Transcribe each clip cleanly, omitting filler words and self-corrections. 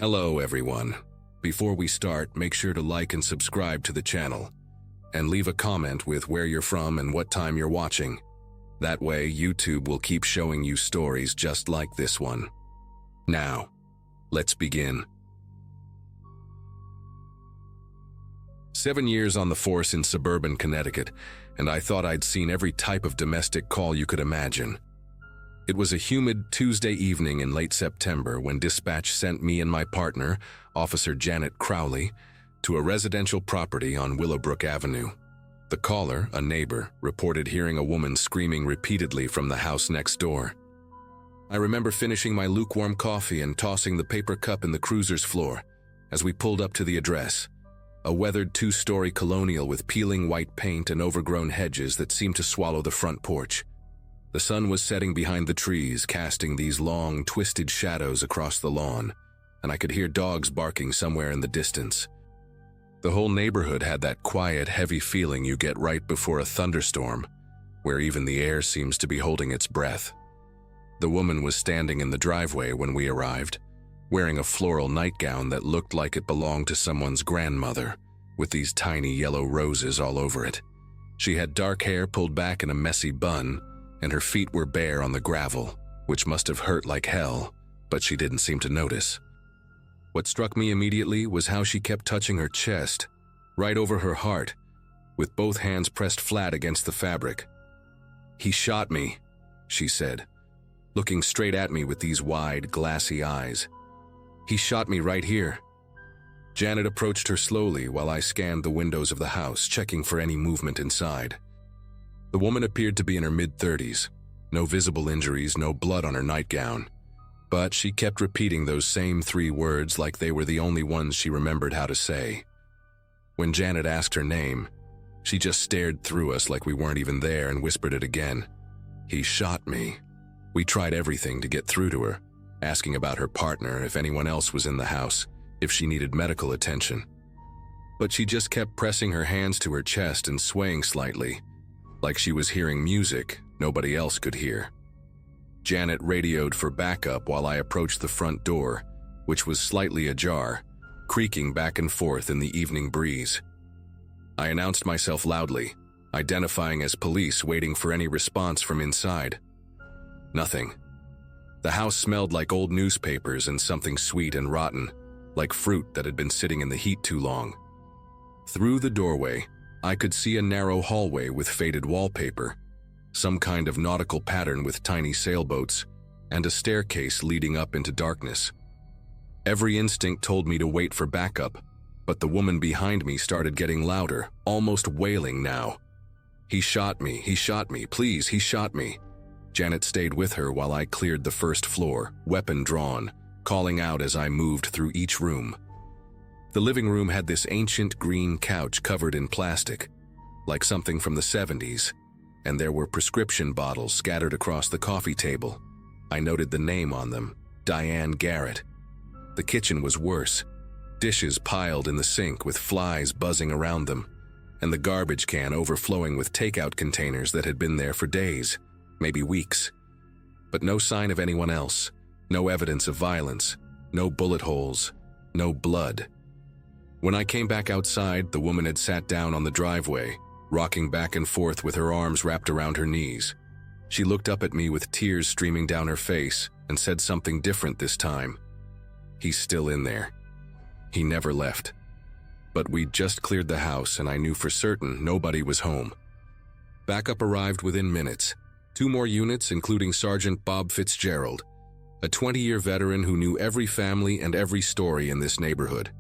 Hello everyone. Before we start, make sure to like and subscribe to the channel, and leave a comment with where you're from and what time you're watching. That way, YouTube will keep showing you stories just like this one. Now, let's begin. 7 years on the force in suburban Connecticut, and I thought I'd seen every type of domestic call you could imagine. It was a humid Tuesday evening in late September when dispatch sent me and my partner, Officer Janet Crowley, to a residential property on Willowbrook Avenue. The caller, a neighbor, reported hearing a woman screaming repeatedly from the house next door. I remember finishing my lukewarm coffee and tossing the paper cup in the cruiser's floor as we pulled up to the address, a weathered two-story colonial with peeling white paint and overgrown hedges that seemed to swallow the front porch. The sun was setting behind the trees, casting these long, twisted shadows across the lawn, and I could hear dogs barking somewhere in the distance. The whole neighborhood had that quiet, heavy feeling you get right before a thunderstorm, where even the air seems to be holding its breath. The woman was standing in the driveway when we arrived, wearing a floral nightgown that looked like it belonged to someone's grandmother, with these tiny yellow roses all over it. She had dark hair pulled back in a messy bun, and her feet were bare on the gravel, which must have hurt like hell, but she didn't seem to notice. What struck me immediately was how she kept touching her chest, right over her heart, with both hands pressed flat against the fabric. "He shot me," she said, looking straight at me with these wide, glassy eyes. "He shot me right here." Janet approached her slowly while I scanned the windows of the house, checking for any movement inside. The woman appeared to be in her mid-30s, no visible injuries, no blood on her nightgown, but she kept repeating those same 3 words like they were the only ones she remembered how to say. When Janet asked her name, she just stared through us like we weren't even there and whispered it again. "He shot me." We tried everything to get through to her, asking about her partner, if anyone else was in the house, if she needed medical attention. But she just kept pressing her hands to her chest and swaying slightly, like she was hearing music nobody else could hear. Janet radioed for backup while I approached the front door, which was slightly ajar, creaking back and forth in the evening breeze. I announced myself loudly, identifying as police, waiting for any response from inside. Nothing. The house smelled like old newspapers and something sweet and rotten, like fruit that had been sitting in the heat too long. Through the doorway, I could see a narrow hallway with faded wallpaper, some kind of nautical pattern with tiny sailboats, and a staircase leading up into darkness. Every instinct told me to wait for backup, but the woman behind me started getting louder, almost wailing now. "He shot me, please, he shot me." Janet stayed with her while I cleared the first floor, weapon drawn, calling out as I moved through each room. The living room had this ancient green couch covered in plastic, like something from the 70s, and there were prescription bottles scattered across the coffee table. I noted the name on them, Diane Garrett. The kitchen was worse, dishes piled in the sink with flies buzzing around them, and the garbage can overflowing with takeout containers that had been there for days, maybe weeks. But no sign of anyone else, no evidence of violence, no bullet holes, no blood. When I came back outside, the woman had sat down on the driveway, rocking back and forth with her arms wrapped around her knees. She looked up at me with tears streaming down her face and said something different this time. "He's still in there. He never left." But we'd just cleared the house and I knew for certain nobody was home. Backup arrived within minutes. 2 more units, including Sergeant Bob Fitzgerald, a 20-year veteran who knew every family and every story in this neighborhood.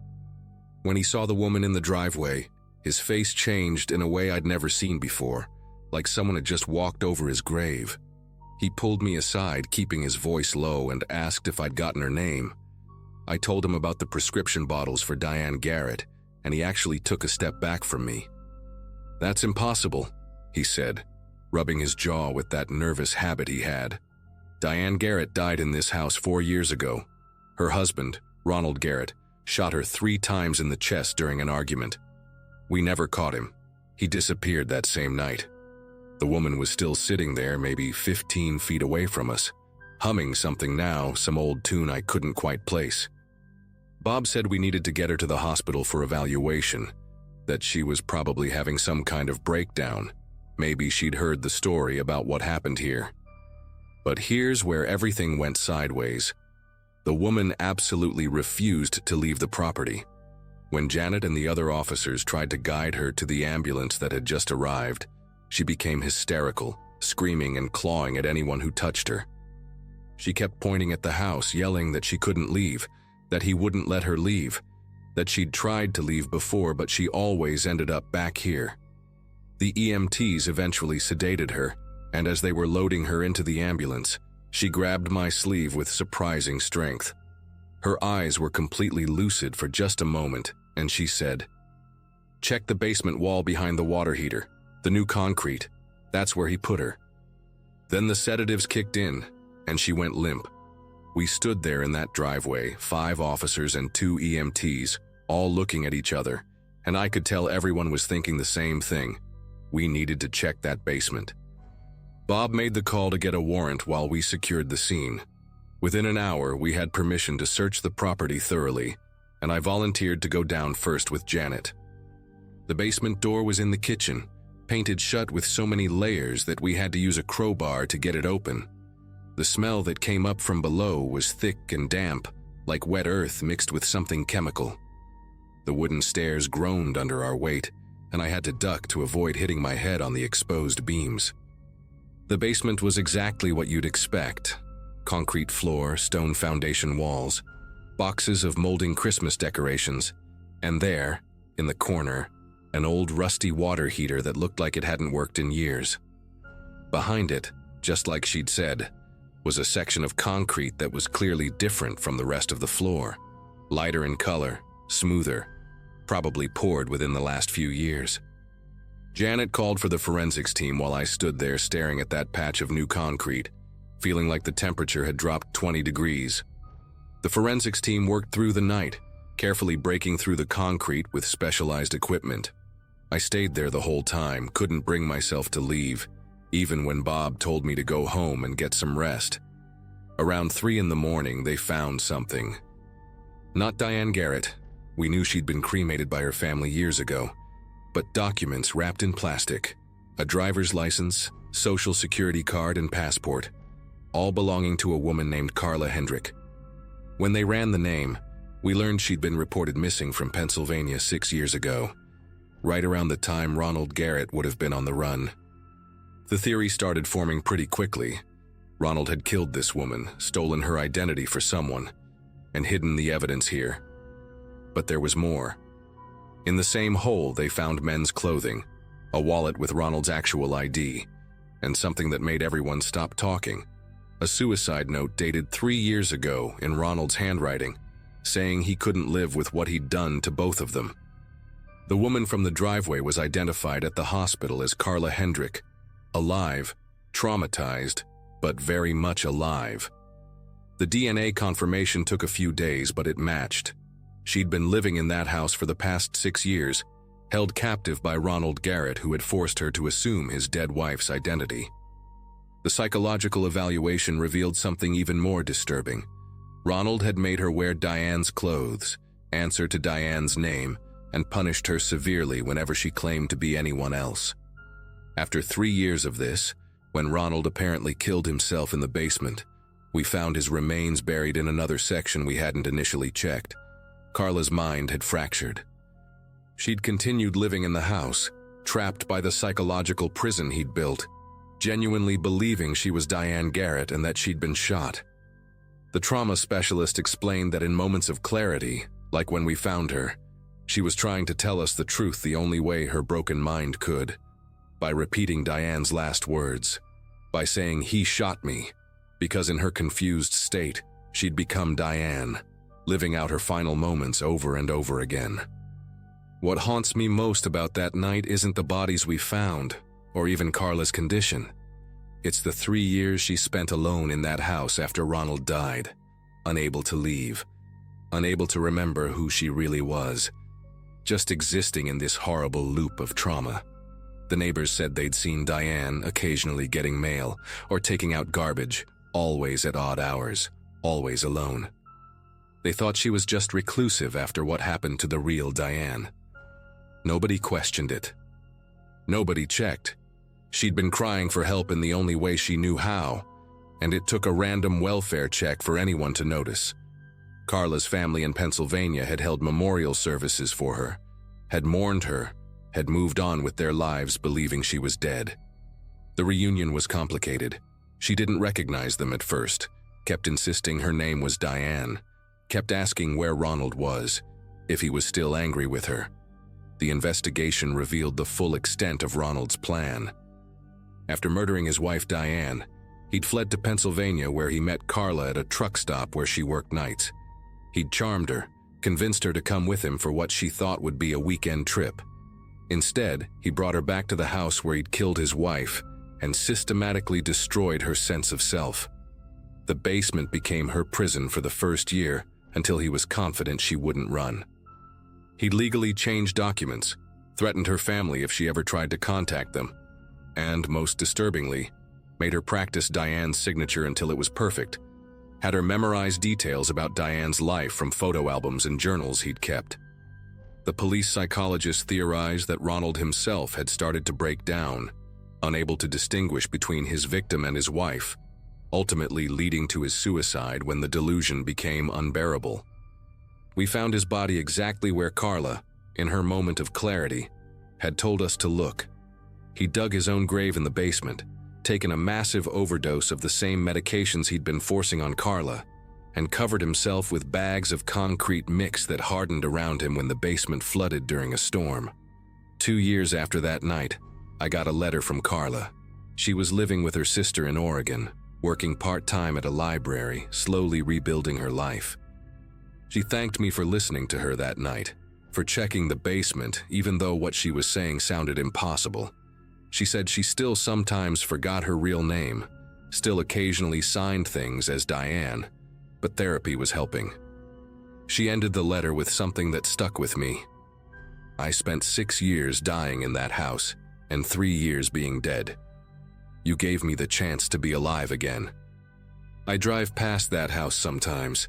When he saw the woman in the driveway, his face changed in a way I'd never seen before, like someone had just walked over his grave. He pulled me aside, keeping his voice low, and asked if I'd gotten her name. I told him about the prescription bottles for Diane Garrett, and he actually took a step back from me. "That's impossible," he said, rubbing his jaw with that nervous habit he had. "Diane Garrett died in this house 4 years ago. Her husband, Ronald Garrett, shot her 3 times in the chest during an argument. We never caught him. He disappeared that same night." The woman was still sitting there, maybe 15 feet away from us, humming something now, some old tune I couldn't quite place. Bob said we needed to get her to the hospital for evaluation, that she was probably having some kind of breakdown. Maybe she'd heard the story about what happened here. But here's where everything went sideways. The woman absolutely refused to leave the property. When Janet and the other officers tried to guide her to the ambulance that had just arrived, she became hysterical, screaming and clawing at anyone who touched her. She kept pointing at the house, yelling that she couldn't leave, that he wouldn't let her leave, that she'd tried to leave before but she always ended up back here. The EMTs eventually sedated her, and as they were loading her into the ambulance, she grabbed my sleeve with surprising strength. Her eyes were completely lucid for just a moment, and she said, "Check the basement wall behind the water heater, the new concrete. That's where he put her." Then the sedatives kicked in, and she went limp. We stood there in that driveway, 5 officers and 2 EMTs, all looking at each other, and I could tell everyone was thinking the same thing. We needed to check that basement. Bob made the call to get a warrant while we secured the scene. Within an hour, we had permission to search the property thoroughly, and I volunteered to go down first with Janet. The basement door was in the kitchen, painted shut with so many layers that we had to use a crowbar to get it open. The smell that came up from below was thick and damp, like wet earth mixed with something chemical. The wooden stairs groaned under our weight, and I had to duck to avoid hitting my head on the exposed beams. The basement was exactly what you'd expect. Concrete floor, stone foundation walls, boxes of molding Christmas decorations, and there, in the corner, an old rusty water heater that looked like it hadn't worked in years. Behind it, just like she'd said, was a section of concrete that was clearly different from the rest of the floor, lighter in color, smoother, probably poured within the last few years. Janet called for the forensics team while I stood there staring at that patch of new concrete, feeling like the temperature had dropped 20 degrees. The forensics team worked through the night, carefully breaking through the concrete with specialized equipment. I stayed there the whole time, couldn't bring myself to leave, even when Bob told me to go home and get some rest. Around 3 in the morning, they found something. Not Diane Garrett. We knew she'd been cremated by her family years ago. But documents wrapped in plastic, a driver's license, social security card, and passport, all belonging to a woman named Carla Hendrick. When they ran the name, we learned she'd been reported missing from Pennsylvania 6 years ago, right around the time Ronald Garrett would have been on the run. The theory started forming pretty quickly. Ronald had killed this woman, stolen her identity for someone, and hidden the evidence here. But there was more. In the same hole, they found men's clothing, a wallet with Ronald's actual ID, and something that made everyone stop talking. A suicide note dated 3 years ago in Ronald's handwriting, saying he couldn't live with what he'd done to both of them. The woman from the driveway was identified at the hospital as Carla Hendrick, alive, traumatized, but very much alive. The DNA confirmation took a few days, but it matched. She'd been living in that house for the past 6 years, held captive by Ronald Garrett, who had forced her to assume his dead wife's identity. The psychological evaluation revealed something even more disturbing. Ronald had made her wear Diane's clothes, answer to Diane's name, and punished her severely whenever she claimed to be anyone else. After 3 years of this, when Ronald apparently killed himself in the basement, we found his remains buried in another section we hadn't initially checked. Carla's mind had fractured. She'd continued living in the house, trapped by the psychological prison he'd built, genuinely believing she was Diane Garrett and that she'd been shot. The trauma specialist explained that in moments of clarity, like when we found her, she was trying to tell us the truth the only way her broken mind could, by repeating Diane's last words, by saying "he shot me," because in her confused state, she'd become Diane, living out her final moments over and over again. What haunts me most about that night isn't the bodies we found, or even Carla's condition. It's the 3 years she spent alone in that house after Ronald died, unable to leave, unable to remember who she really was, just existing in this horrible loop of trauma. The neighbors said they'd seen Diane occasionally getting mail or taking out garbage, always at odd hours, always alone. They thought she was just reclusive after what happened to the real Diane. Nobody questioned it. Nobody checked. She'd been crying for help in the only way she knew how, and it took a random welfare check for anyone to notice. Carla's family in Pennsylvania had held memorial services for her, had mourned her, had moved on with their lives believing she was dead. The reunion was complicated. She didn't recognize them at first, kept insisting her name was Diane, kept asking where Ronald was, if he was still angry with her. The investigation revealed the full extent of Ronald's plan. After murdering his wife Diane, he'd fled to Pennsylvania where he met Carla at a truck stop where she worked nights. He'd charmed her, convinced her to come with him for what she thought would be a weekend trip. Instead, he brought her back to the house where he'd killed his wife and systematically destroyed her sense of self. The basement became her prison for the first year until he was confident she wouldn't run. He'd legally changed documents, threatened her family if she ever tried to contact them, and, most disturbingly, made her practice Diane's signature until it was perfect, had her memorize details about Diane's life from photo albums and journals he'd kept. The police psychologist theorized that Ronald himself had started to break down, unable to distinguish between his victim and his wife, ultimately leading to his suicide when the delusion became unbearable. We found his body exactly where Carla, in her moment of clarity, had told us to look. He dug his own grave in the basement, taken a massive overdose of the same medications he'd been forcing on Carla, and covered himself with bags of concrete mix that hardened around him when the basement flooded during a storm. 2 years after that night, I got a letter from Carla. She was living with her sister in Oregon, working part-time at a library, slowly rebuilding her life. She thanked me for listening to her that night, for checking the basement even though what she was saying sounded impossible. She said she still sometimes forgot her real name, still occasionally signed things as Diane, but therapy was helping. She ended the letter with something that stuck with me. I spent 6 years dying in that house, and 3 years being dead. You gave me the chance to be alive again. I drive past that house sometimes.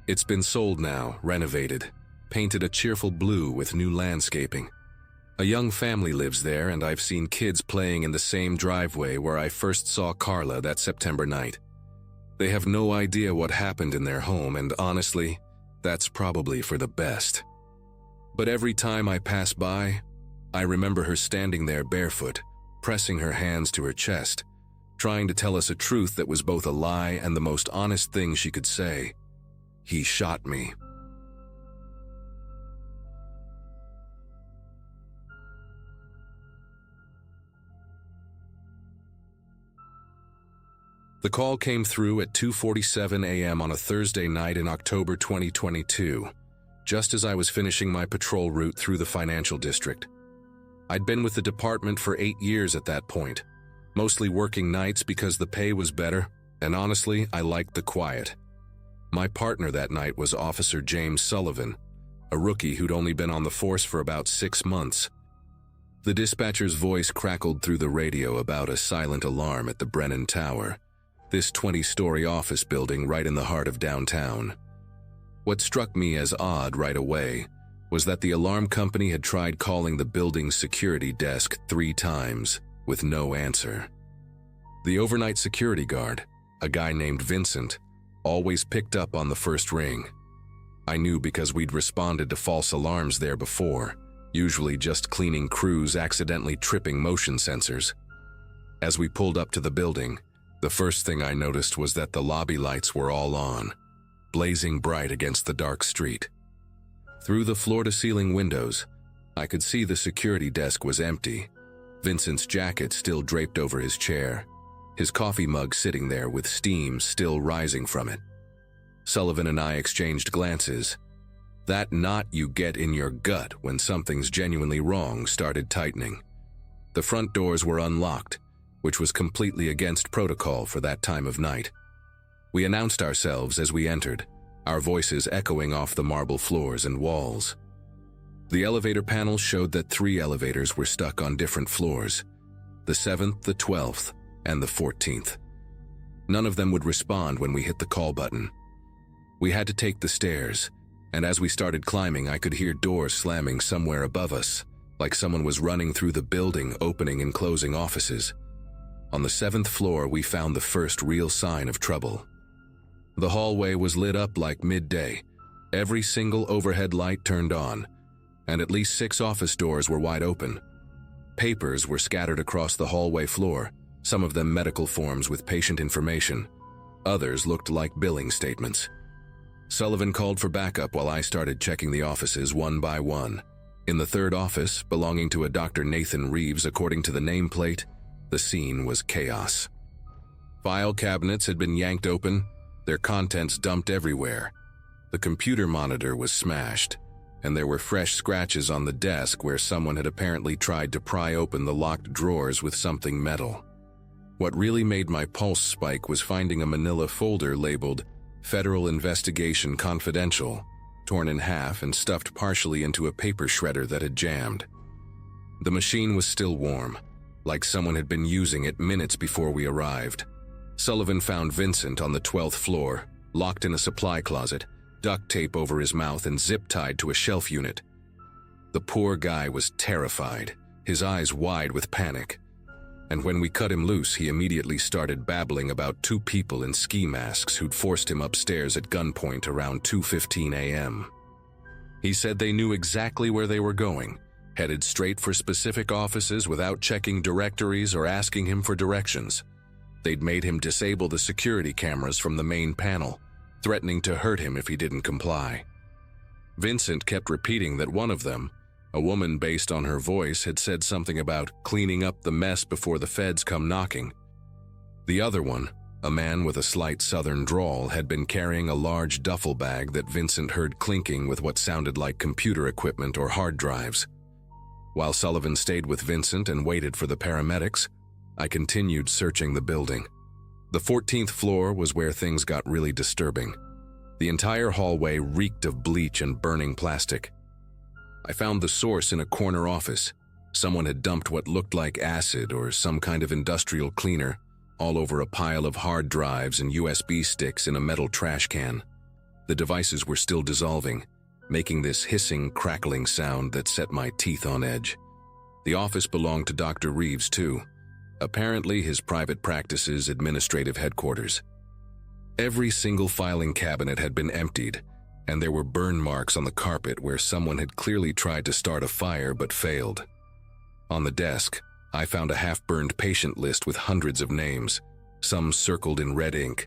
It's been sold now, renovated, painted a cheerful blue with new landscaping. A young family lives there, and I've seen kids playing in the same driveway where I first saw Carla that September night. They have no idea what happened in their home, and honestly, that's probably for the best. But every time I pass by, I remember her standing there barefoot, pressing her hands to her chest, trying to tell us a truth that was both a lie and the most honest thing she could say. He shot me. The call came through at 2:47 a.m. on a Thursday night in October 2022, just as I was finishing my patrol route through the financial district. I'd been with the department for 8 years at that point, mostly working nights because the pay was better, and honestly, I liked the quiet. My partner that night was Officer James Sullivan, a rookie who'd only been on the force for about 6 months. The dispatcher's voice crackled through the radio about a silent alarm at the Brennan Tower, this 20-story office building right in the heart of downtown. What struck me as odd right away was that the alarm company had tried calling the building's security desk 3 times, with no answer. The overnight security guard, a guy named Vincent, always picked up on the first ring. I knew because we'd responded to false alarms there before, usually just cleaning crews accidentally tripping motion sensors. As we pulled up to the building, the first thing I noticed was that the lobby lights were all on, blazing bright against the dark street. Through the floor-to-ceiling windows, I could see the security desk was empty, Vincent's jacket still draped over his chair, his coffee mug sitting there with steam still rising from it. Sullivan and I exchanged glances. That knot you get in your gut when something's genuinely wrong started tightening. The front doors were unlocked, which was completely against protocol for that time of night. We announced ourselves as we entered, our voices echoing off the marble floors and walls. The elevator panel showed that 3 elevators were stuck on different floors, the 7th, the 12th, and the 14th. None of them would respond when we hit the call button. We had to take the stairs, and as we started climbing, I could hear doors slamming somewhere above us, like someone was running through the building, opening and closing offices. On the 7th floor, we found the first real sign of trouble. The hallway was lit up like midday. Every single overhead light turned on, and at least 6 office doors were wide open. Papers were scattered across the hallway floor, some of them medical forms with patient information. Others looked like billing statements. Sullivan called for backup while I started checking the offices one by one. In the 3rd office, belonging to a Dr. Nathan Reeves, according to the nameplate, the scene was chaos. File cabinets had been yanked open, their contents dumped everywhere. The computer monitor was smashed, and there were fresh scratches on the desk where someone had apparently tried to pry open the locked drawers with something metal. What really made my pulse spike was finding a manila folder labeled Federal Investigation Confidential, torn in half and stuffed partially into a paper shredder that had jammed. The machine was still warm, like someone had been using it minutes before we arrived. Sullivan found Vincent on the 12th floor, locked in a supply closet, duct tape over his mouth and zip-tied to a shelf unit. The poor guy was terrified, his eyes wide with panic. And when we cut him loose, he immediately started babbling about 2 people in ski masks who'd forced him upstairs at gunpoint around 2:15 a.m. He said they knew exactly where they were going, headed straight for specific offices without checking directories or asking him for directions. They'd made him disable the security cameras from the main panel, threatening to hurt him if he didn't comply. Vincent kept repeating that one of them, a woman based on her voice, had said something about cleaning up the mess before the feds come knocking. The other one, a man with a slight southern drawl, had been carrying a large duffel bag that Vincent heard clinking with what sounded like computer equipment or hard drives. While Sullivan stayed with Vincent and waited for the paramedics, I continued searching the building. The 14th floor was where things got really disturbing. The entire hallway reeked of bleach and burning plastic. I found the source in a corner office. Someone had dumped what looked like acid or some kind of industrial cleaner all over a pile of hard drives and USB sticks in a metal trash can. The devices were still dissolving, making this hissing, crackling sound that set my teeth on edge. The office belonged to Dr. Reeves, too. Apparently his private practice's administrative headquarters. Every single filing cabinet had been emptied, and there were burn marks on the carpet where someone had clearly tried to start a fire but failed. On the desk, I found a half-burned patient list with hundreds of names, some circled in red ink.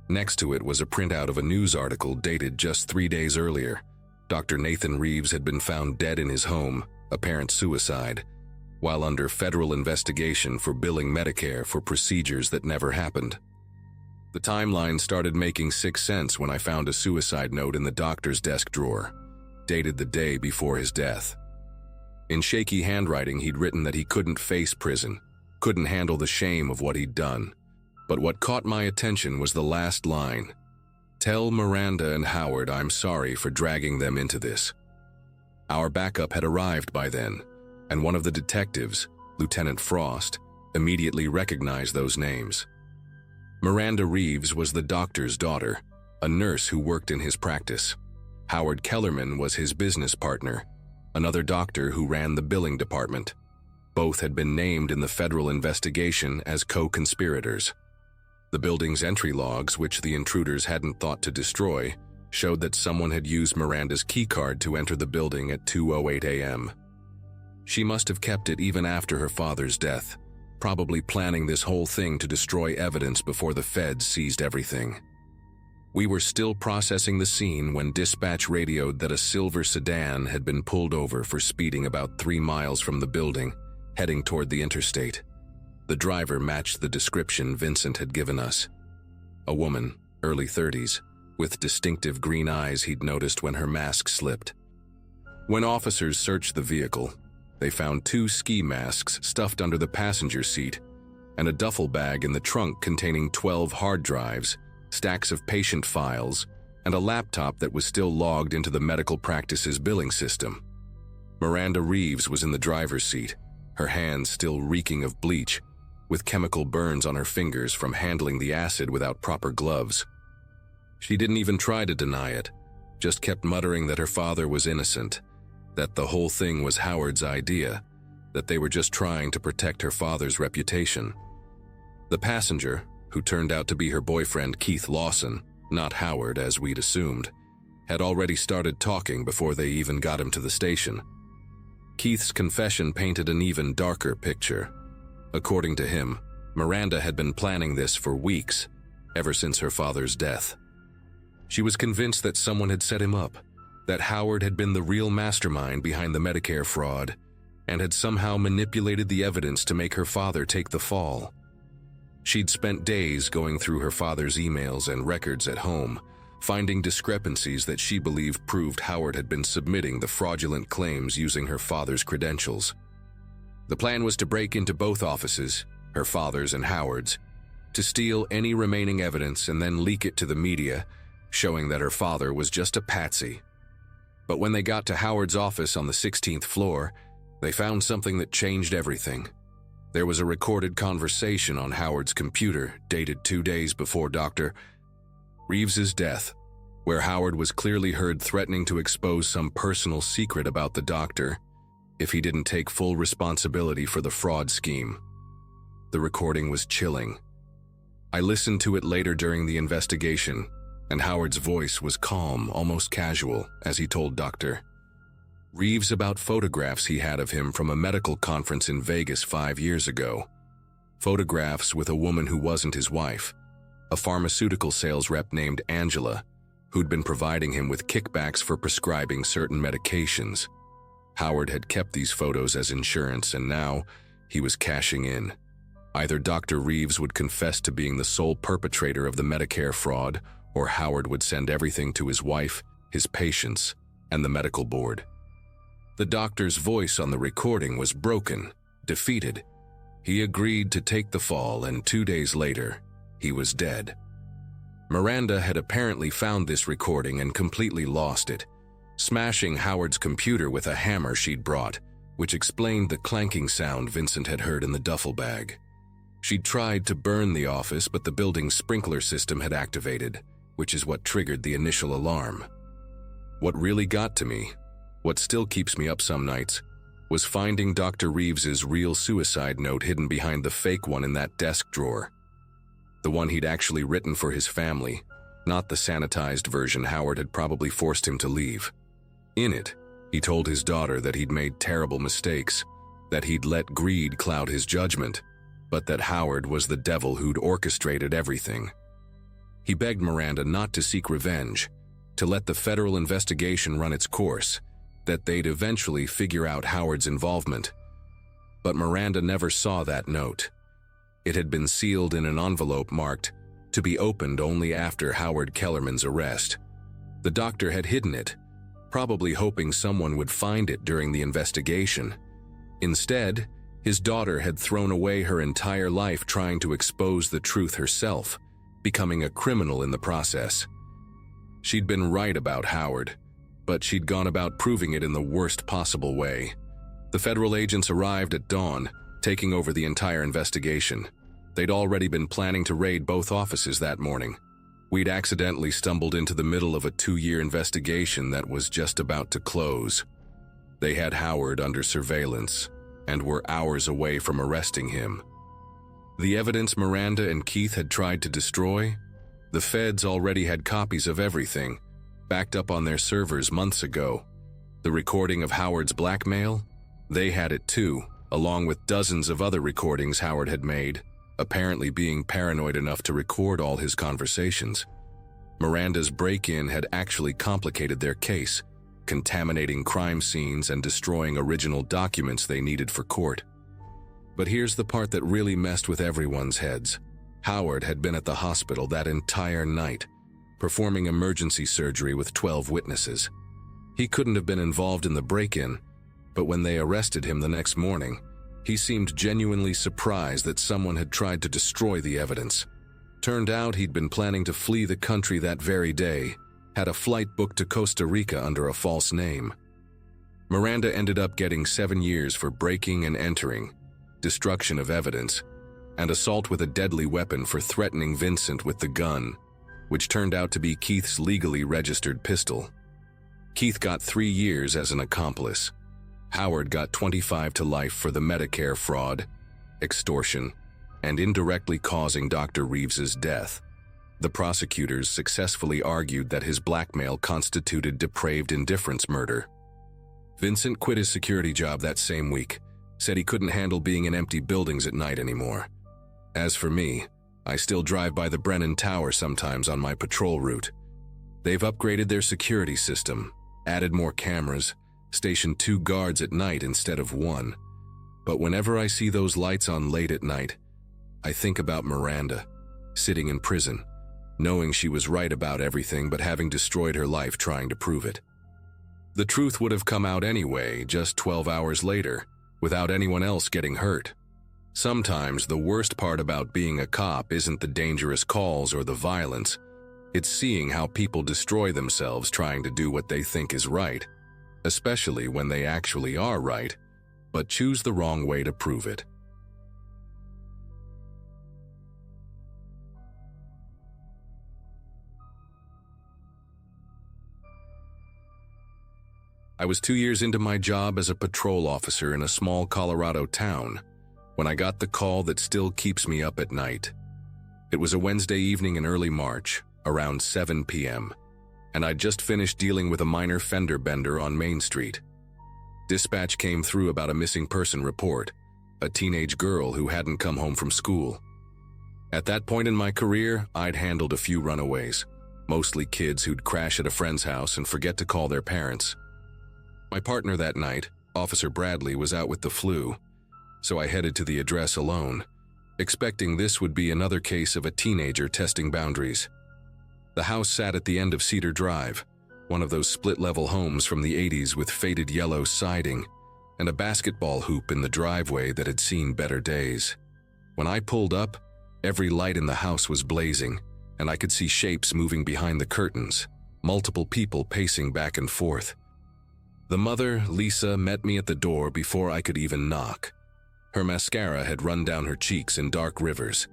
Next to it was a printout of a news article dated just 3 days earlier. Dr. Nathan Reeves had been found dead in his home, apparent suicide, while under federal investigation for billing Medicare for procedures that never happened. The timeline started making 6 sense when I found a suicide note in the doctor's desk drawer, dated the day before his death. In shaky handwriting, he'd written that he couldn't face prison, couldn't handle the shame of what he'd done. But what caught my attention was the last line: "Tell Miranda and Howard I'm sorry for dragging them into this." Our backup had arrived by then, and one of the detectives, Lieutenant Frost, immediately recognized those names. Miranda Reeves was the doctor's daughter, a nurse who worked in his practice. Howard Kellerman was his business partner, another doctor who ran the billing department. Both had been named in the federal investigation as co-conspirators. The building's entry logs, which the intruders hadn't thought to destroy, showed that someone had used Miranda's keycard to enter the building at 2:08 a.m. She must have kept it even after her father's death, probably planning this whole thing to destroy evidence before the feds seized everything. We were still processing the scene when dispatch radioed that a silver sedan had been pulled over for speeding about 3 miles from the building, heading toward the interstate. The driver matched the description Vincent had given us. A woman, early 30s, with distinctive green eyes he'd noticed when her mask slipped. When officers searched the vehicle, they found 2 ski masks stuffed under the passenger seat and a duffel bag in the trunk containing 12 hard drives, stacks of patient files, and a laptop that was still logged into the medical practice's billing system. Miranda Reeves was in the driver's seat, her hands still reeking of bleach, with chemical burns on her fingers from handling the acid without proper gloves. She didn't even try to deny it, just kept muttering that her father was innocent, that the whole thing was Howard's idea, that they were just trying to protect her father's reputation. The passenger, who turned out to be her boyfriend Keith Lawson, not Howard as we'd assumed, had already started talking before they even got him to the station. Keith's confession painted an even darker picture. According to him, Miranda had been planning this for weeks, ever since her father's death. She was convinced that someone had set him up, that Howard had been the real mastermind behind the Medicare fraud, and had somehow manipulated the evidence to make her father take the fall. She'd spent days going through her father's emails and records at home, finding discrepancies that she believed proved Howard had been submitting the fraudulent claims using her father's credentials. The plan was to break into both offices, her father's and Howard's, to steal any remaining evidence and then leak it to the media, showing that her father was just a patsy. But when they got to Howard's office on the 16th floor, they found something that changed everything. There was a recorded conversation on Howard's computer dated 2 days before Dr. Reeves's death, where Howard was clearly heard threatening to expose some personal secret about the doctor if he didn't take full responsibility for the fraud scheme. The recording was chilling. I listened to it later during the investigation, and Howard's voice was calm, almost casual, as he told Dr. Reeves about photographs he had of him from a medical conference in Vegas 5 years ago. Photographs with a woman who wasn't his wife, a pharmaceutical sales rep named Angela, who'd been providing him with kickbacks for prescribing certain medications. Howard had kept these photos as insurance, and now he was cashing in. Either Dr. Reeves would confess to being the sole perpetrator of the Medicare fraud, or Howard would send everything to his wife, his patients, and the medical board. The doctor's voice on the recording was broken, defeated. He agreed to take the fall, and 2 days later, he was dead. Miranda had apparently found this recording and completely lost it, smashing Howard's computer with a hammer she'd brought, which explained the clanking sound Vincent had heard in the duffel bag. She'd tried to burn the office, but the building's sprinkler system had activated, which is what triggered the initial alarm. What really got to me, what still keeps me up some nights, was finding Dr. Reeves's real suicide note hidden behind the fake one in that desk drawer. The one he'd actually written for his family, not the sanitized version Howard had probably forced him to leave. In it, he told his daughter that he'd made terrible mistakes, that he'd let greed cloud his judgment, but that Howard was the devil who'd orchestrated everything. He begged Miranda not to seek revenge, to let the federal investigation run its course, that they'd eventually figure out Howard's involvement. But Miranda never saw that note. It had been sealed in an envelope marked, to be opened only after Howard Kellerman's arrest. The doctor had hidden it, probably hoping someone would find it during the investigation. Instead, his daughter had thrown away her entire life trying to expose the truth herself, becoming a criminal in the process. She'd been right about Howard, but she'd gone about proving it in the worst possible way. The federal agents arrived at dawn, taking over the entire investigation. They'd already been planning to raid both offices that morning. We'd accidentally stumbled into the middle of a 2-year investigation that was just about to close. They had Howard under surveillance and were hours away from arresting him. The evidence Miranda and Keith had tried to destroy, the feds already had copies of everything, backed up on their servers months ago. The recording of Howard's blackmail? They had it too, along with dozens of other recordings Howard had made, apparently being paranoid enough to record all his conversations. Miranda's break-in had actually complicated their case, contaminating crime scenes and destroying original documents they needed for court. But here's the part that really messed with everyone's heads. Howard had been at the hospital that entire night, performing emergency surgery with 12 witnesses. He couldn't have been involved in the break-in, but when they arrested him the next morning, he seemed genuinely surprised that someone had tried to destroy the evidence. Turned out he'd been planning to flee the country that very day, had a flight booked to Costa Rica under a false name. Miranda ended up getting 7 years for breaking and entering, destruction of evidence, and assault with a deadly weapon for threatening Vincent with the gun. which turned out to be Keith's legally registered pistol. Keith got 3 years as an accomplice. Howard got 25 to life for the Medicare fraud, extortion, and indirectly causing Dr. Reeves's death. The prosecutors successfully argued that his blackmail constituted depraved indifference murder. Vincent quit his security job that same week, said he couldn't handle being in empty buildings at night anymore. As for me, I still drive by the Brennan Tower sometimes on my patrol route. They've upgraded their security system, added more cameras, stationed 2 guards at night instead of 1. But whenever I see those lights on late at night, I think about Miranda, sitting in prison, knowing she was right about everything but having destroyed her life trying to prove it. The truth would have come out anyway, just 12 hours later, without anyone else getting hurt. Sometimes the worst part about being a cop isn't the dangerous calls or the violence. It's seeing how people destroy themselves trying to do what they think is right, especially when they actually are right, but choose the wrong way to prove it. I was 2 years into my job as a patrol officer in a small Colorado town when I got the call that still keeps me up at night. It was a Wednesday evening in early March, around 7 p.m., and I'd just finished dealing with a minor fender bender on Main Street. Dispatch came through about a missing person report, a teenage girl who hadn't come home from school. At that point in my career, I'd handled a few runaways, mostly kids who'd crash at a friend's house and forget to call their parents. My partner that night, Officer Bradley, was out with the flu, so I headed to the address alone, expecting this would be another case of a teenager testing boundaries. The house sat at the end of Cedar Drive, one of those split-level homes from the 80s with faded yellow siding and a basketball hoop in the driveway that had seen better days. When I pulled up, every light in the house was blazing, and I could see shapes moving behind the curtains, multiple people pacing back and forth. The mother, Lisa, met me at the door before I could even knock. Her mascara had run down her cheeks in dark rivers,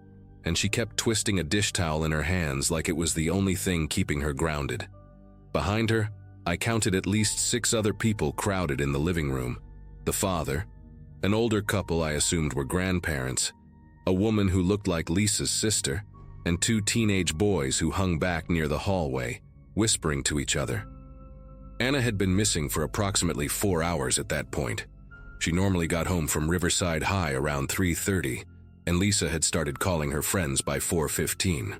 and she kept twisting a dish towel in her hands like it was the only thing keeping her grounded. Behind her, I counted at least 6 other people crowded in the living room. The father, an older couple I assumed were grandparents, a woman who looked like Lisa's sister, and 2 teenage boys who hung back near the hallway, whispering to each other. Anna had been missing for approximately 4 hours at that point. She normally got home from Riverside High around 3:30, and Lisa had started calling her friends by 4:15.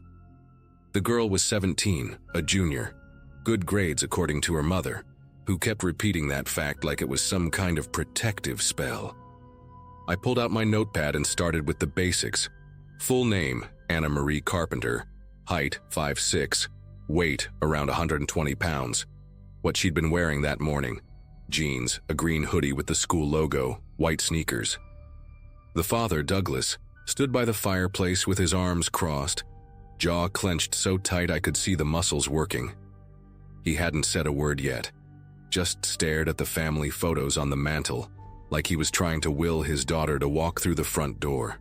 The girl was 17, a junior, good grades according to her mother, who kept repeating that fact like it was some kind of protective spell. I pulled out my notepad and started with the basics. Full name, Anna Marie Carpenter, height 5'6", weight around 120 pounds. What she'd been wearing that morning: jeans, a green hoodie with the school logo, white sneakers. The father, Douglas, stood by the fireplace with his arms crossed, jaw clenched so tight I could see the muscles working. He hadn't said a word yet, just stared at the family photos on the mantel like he was trying to will his daughter to walk through the front door.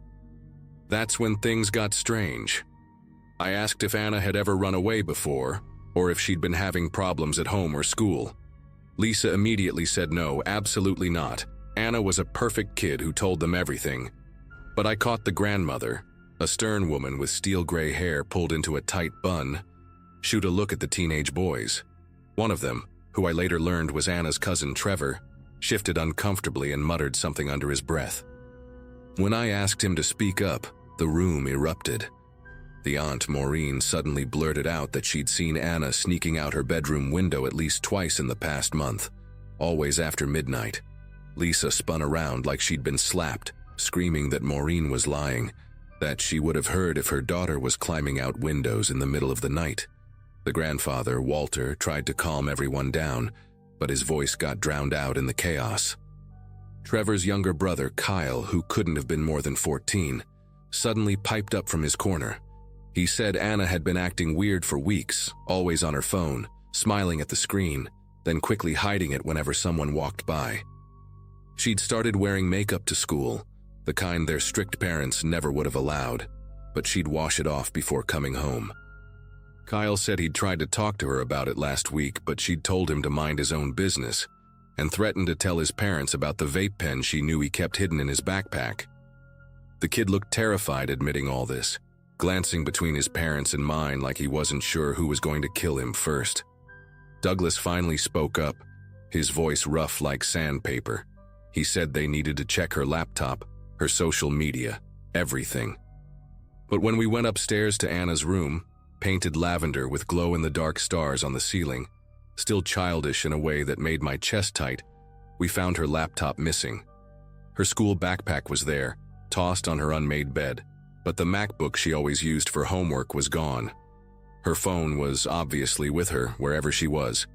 That's when things got strange. I asked if Anna had ever run away before, or if she'd been having problems at home or school. Lisa immediately said no, absolutely not. Anna was a perfect kid who told them everything. But I caught the grandmother, a stern woman with steel gray hair pulled into a tight bun, shoot a look at the teenage boys. One of them, who I later learned was Anna's cousin Trevor, shifted uncomfortably and muttered something under his breath. When I asked him to speak up, the room erupted. The aunt, Maureen, suddenly blurted out that she'd seen Anna sneaking out her bedroom window at least twice in the past month, always after midnight. Lisa spun around like she'd been slapped, screaming that Maureen was lying, that she would have heard if her daughter was climbing out windows in the middle of the night. The grandfather, Walter, tried to calm everyone down, but his voice got drowned out in the chaos. Trevor's younger brother, Kyle, who couldn't have been more than 14, suddenly piped up from his corner. He said Anna had been acting weird for weeks, always on her phone, smiling at the screen, then quickly hiding it whenever someone walked by. She'd started wearing makeup to school, the kind their strict parents never would have allowed, but she'd wash it off before coming home. Kyle said he'd tried to talk to her about it last week, but she'd told him to mind his own business and threatened to tell his parents about the vape pen she knew he kept hidden in his backpack. The kid looked terrified admitting all this, glancing between his parents and mine like he wasn't sure who was going to kill him first. Douglas finally spoke up, his voice rough like sandpaper. He said they needed to check her laptop, her social media, everything. But when we went upstairs to Anna's room, painted lavender with glow-in-the-dark stars on the ceiling, still childish in a way that made my chest tight, we found her laptop missing. Her school backpack was there, tossed on her unmade bed, but the MacBook she always used for homework was gone. Her phone was obviously with her wherever she was.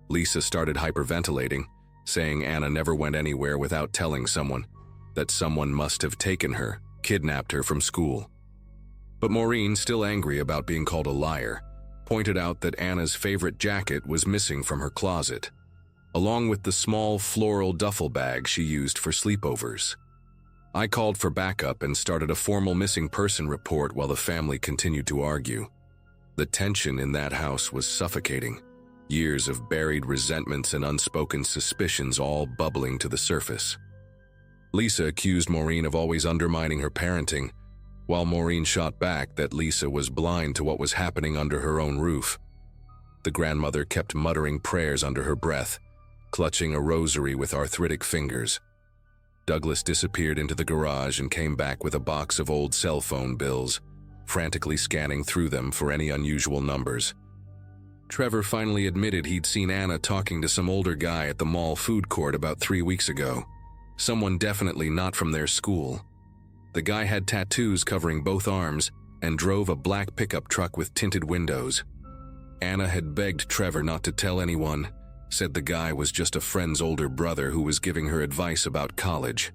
Lisa started hyperventilating, saying Anna never went anywhere without telling someone, that someone must have taken her, kidnapped her from school. But Maureen, still angry about being called a liar, pointed out that Anna's favorite jacket was missing from her closet, along with the small floral duffel bag she used for sleepovers. I called for backup and started a formal missing person report while the family continued to argue. The tension in that house was suffocating, years of buried resentments and unspoken suspicions all bubbling to the surface. Lisa accused Maureen of always undermining her parenting, while Maureen shot back that Lisa was blind to what was happening under her own roof. The grandmother kept muttering prayers under her breath, clutching a rosary with arthritic fingers. Douglas disappeared into the garage and came back with a box of old cell phone bills, frantically scanning through them for any unusual numbers. Trevor finally admitted he'd seen Anna talking to some older guy at the mall food court about 3 weeks ago. Someone definitely not from their school. The guy had tattoos covering both arms and drove a black pickup truck with tinted windows. Anna had begged Trevor not to tell anyone, said the guy was just a friend's older brother who was giving her advice about college.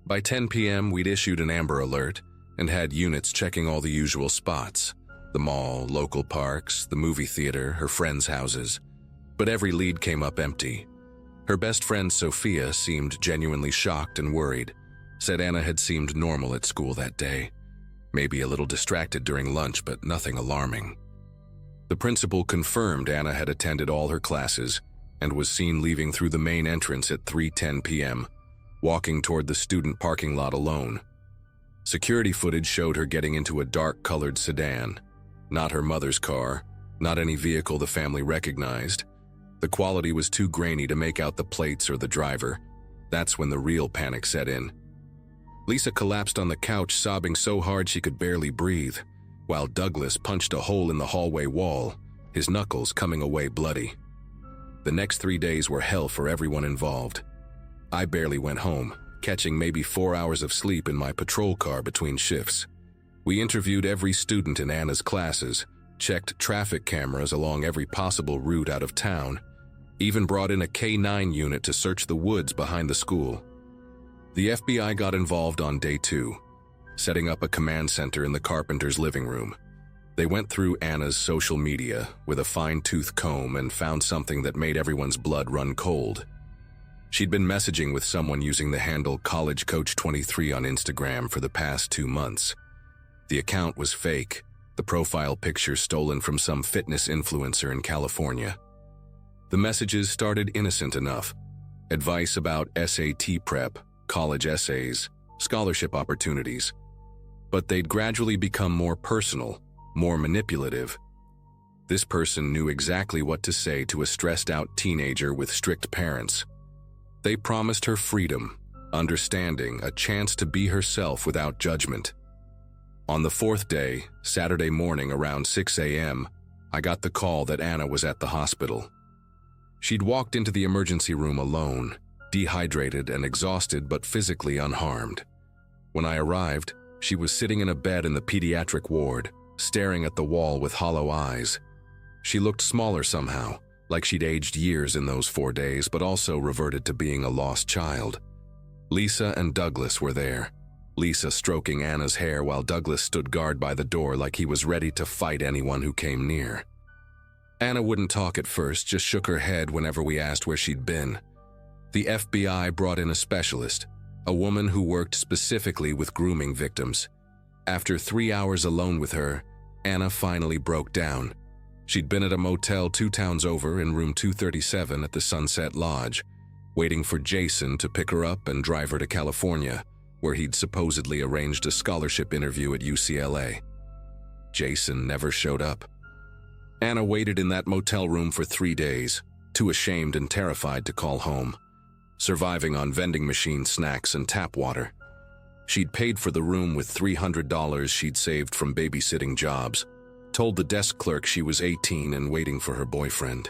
By 10 p.m., we'd issued an Amber Alert and had units checking all the usual spots: the mall, local parks, the movie theater, her friends' houses. But every lead came up empty. Her best friend Sophia seemed genuinely shocked and worried, said Anna had seemed normal at school that day, maybe a little distracted during lunch, but nothing alarming. The principal confirmed Anna had attended all her classes and was seen leaving through the main entrance at 3:10 p.m., walking toward the student parking lot alone. Security footage showed her getting into a dark-colored sedan, not her mother's car, not any vehicle the family recognized. The quality was too grainy to make out the plates or the driver. That's when the real panic set in. Lisa collapsed on the couch, sobbing so hard she could barely breathe, while Douglas punched a hole in the hallway wall, his knuckles coming away bloody. The next 3 days were hell for everyone involved. I barely went home, catching maybe 4 hours of sleep in my patrol car between shifts. We interviewed every student in Anna's classes, checked traffic cameras along every possible route out of town, even brought in a K-9 unit to search the woods behind the school. The FBI got involved on day 2, setting up a command center in the carpenter's living room. They went through Anna's social media with a fine-tooth comb and found something that made everyone's blood run cold. She'd been messaging with someone using the handle CollegeCoach23 on Instagram for the past 2 months. The account was fake, the profile picture stolen from some fitness influencer in California. The messages started innocent enough: advice about SAT prep, college essays, scholarship opportunities. But they'd gradually become more personal, more manipulative. This person knew exactly what to say to a stressed-out teenager with strict parents. They promised her freedom, understanding, a chance to be herself without judgment. On the 4th day, Saturday morning around 6 a.m., I got the call that Anna was at the hospital. She'd walked into the emergency room alone, dehydrated and exhausted but physically unharmed. When I arrived, she was sitting in a bed in the pediatric ward, staring at the wall with hollow eyes. She looked smaller somehow, like she'd aged years in those 4 days, but also reverted to being a lost child. Lisa and Douglas were there, Lisa stroking Anna's hair while Douglas stood guard by the door like he was ready to fight anyone who came near. Anna wouldn't talk at first, just shook her head whenever we asked where she'd been. The FBI brought in a specialist, a woman who worked specifically with grooming victims. After 3 hours alone with her, Anna finally broke down, She'd been at a motel 2 towns over in room 237 at the Sunset Lodge, waiting for Jason to pick her up and drive her to California, where he'd supposedly arranged a scholarship interview at UCLA. Jason never showed up. Anna waited in that motel room for 3 days, too ashamed and terrified to call home, surviving on vending machine snacks and tap water. She'd paid for the room with $300 she'd saved from babysitting jobs, told the desk clerk she was 18 and waiting for her boyfriend.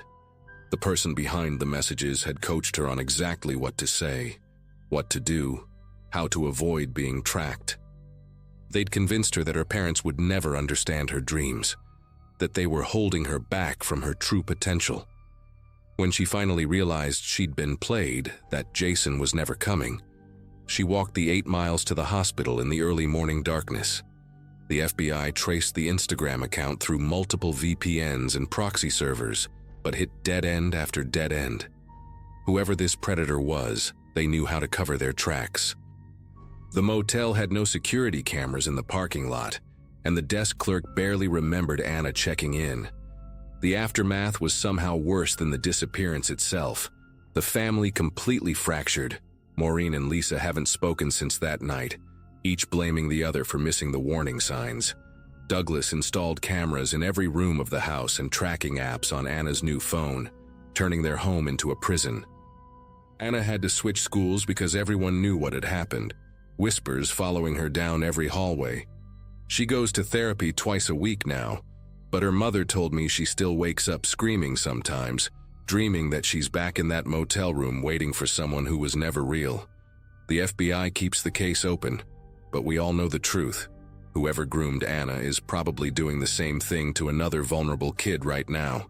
The person behind the messages had coached her on exactly what to say, what to do, how to avoid being tracked. They'd convinced her that her parents would never understand her dreams, that they were holding her back from her true potential. When she finally realized she'd been played, that Jason was never coming, she walked the 8 miles to the hospital in the early morning darkness. The FBI traced the Instagram account through multiple VPNs and proxy servers, but hit dead end after dead end. Whoever this predator was, they knew how to cover their tracks. The motel had no security cameras in the parking lot, and the desk clerk barely remembered Anna checking in. The aftermath was somehow worse than the disappearance itself. The family completely fractured. Maureen and Lisa haven't spoken since that night, each blaming the other for missing the warning signs. Douglas installed cameras in every room of the house and tracking apps on Anna's new phone, turning their home into a prison. Anna had to switch schools because everyone knew what had happened, whispers following her down every hallway. She goes to therapy twice a week now, but her mother told me she still wakes up screaming sometimes, dreaming that she's back in that motel room waiting for someone who was never real. The FBI keeps the case open, but we all know the truth. Whoever groomed Anna is probably doing the same thing to another vulnerable kid right now,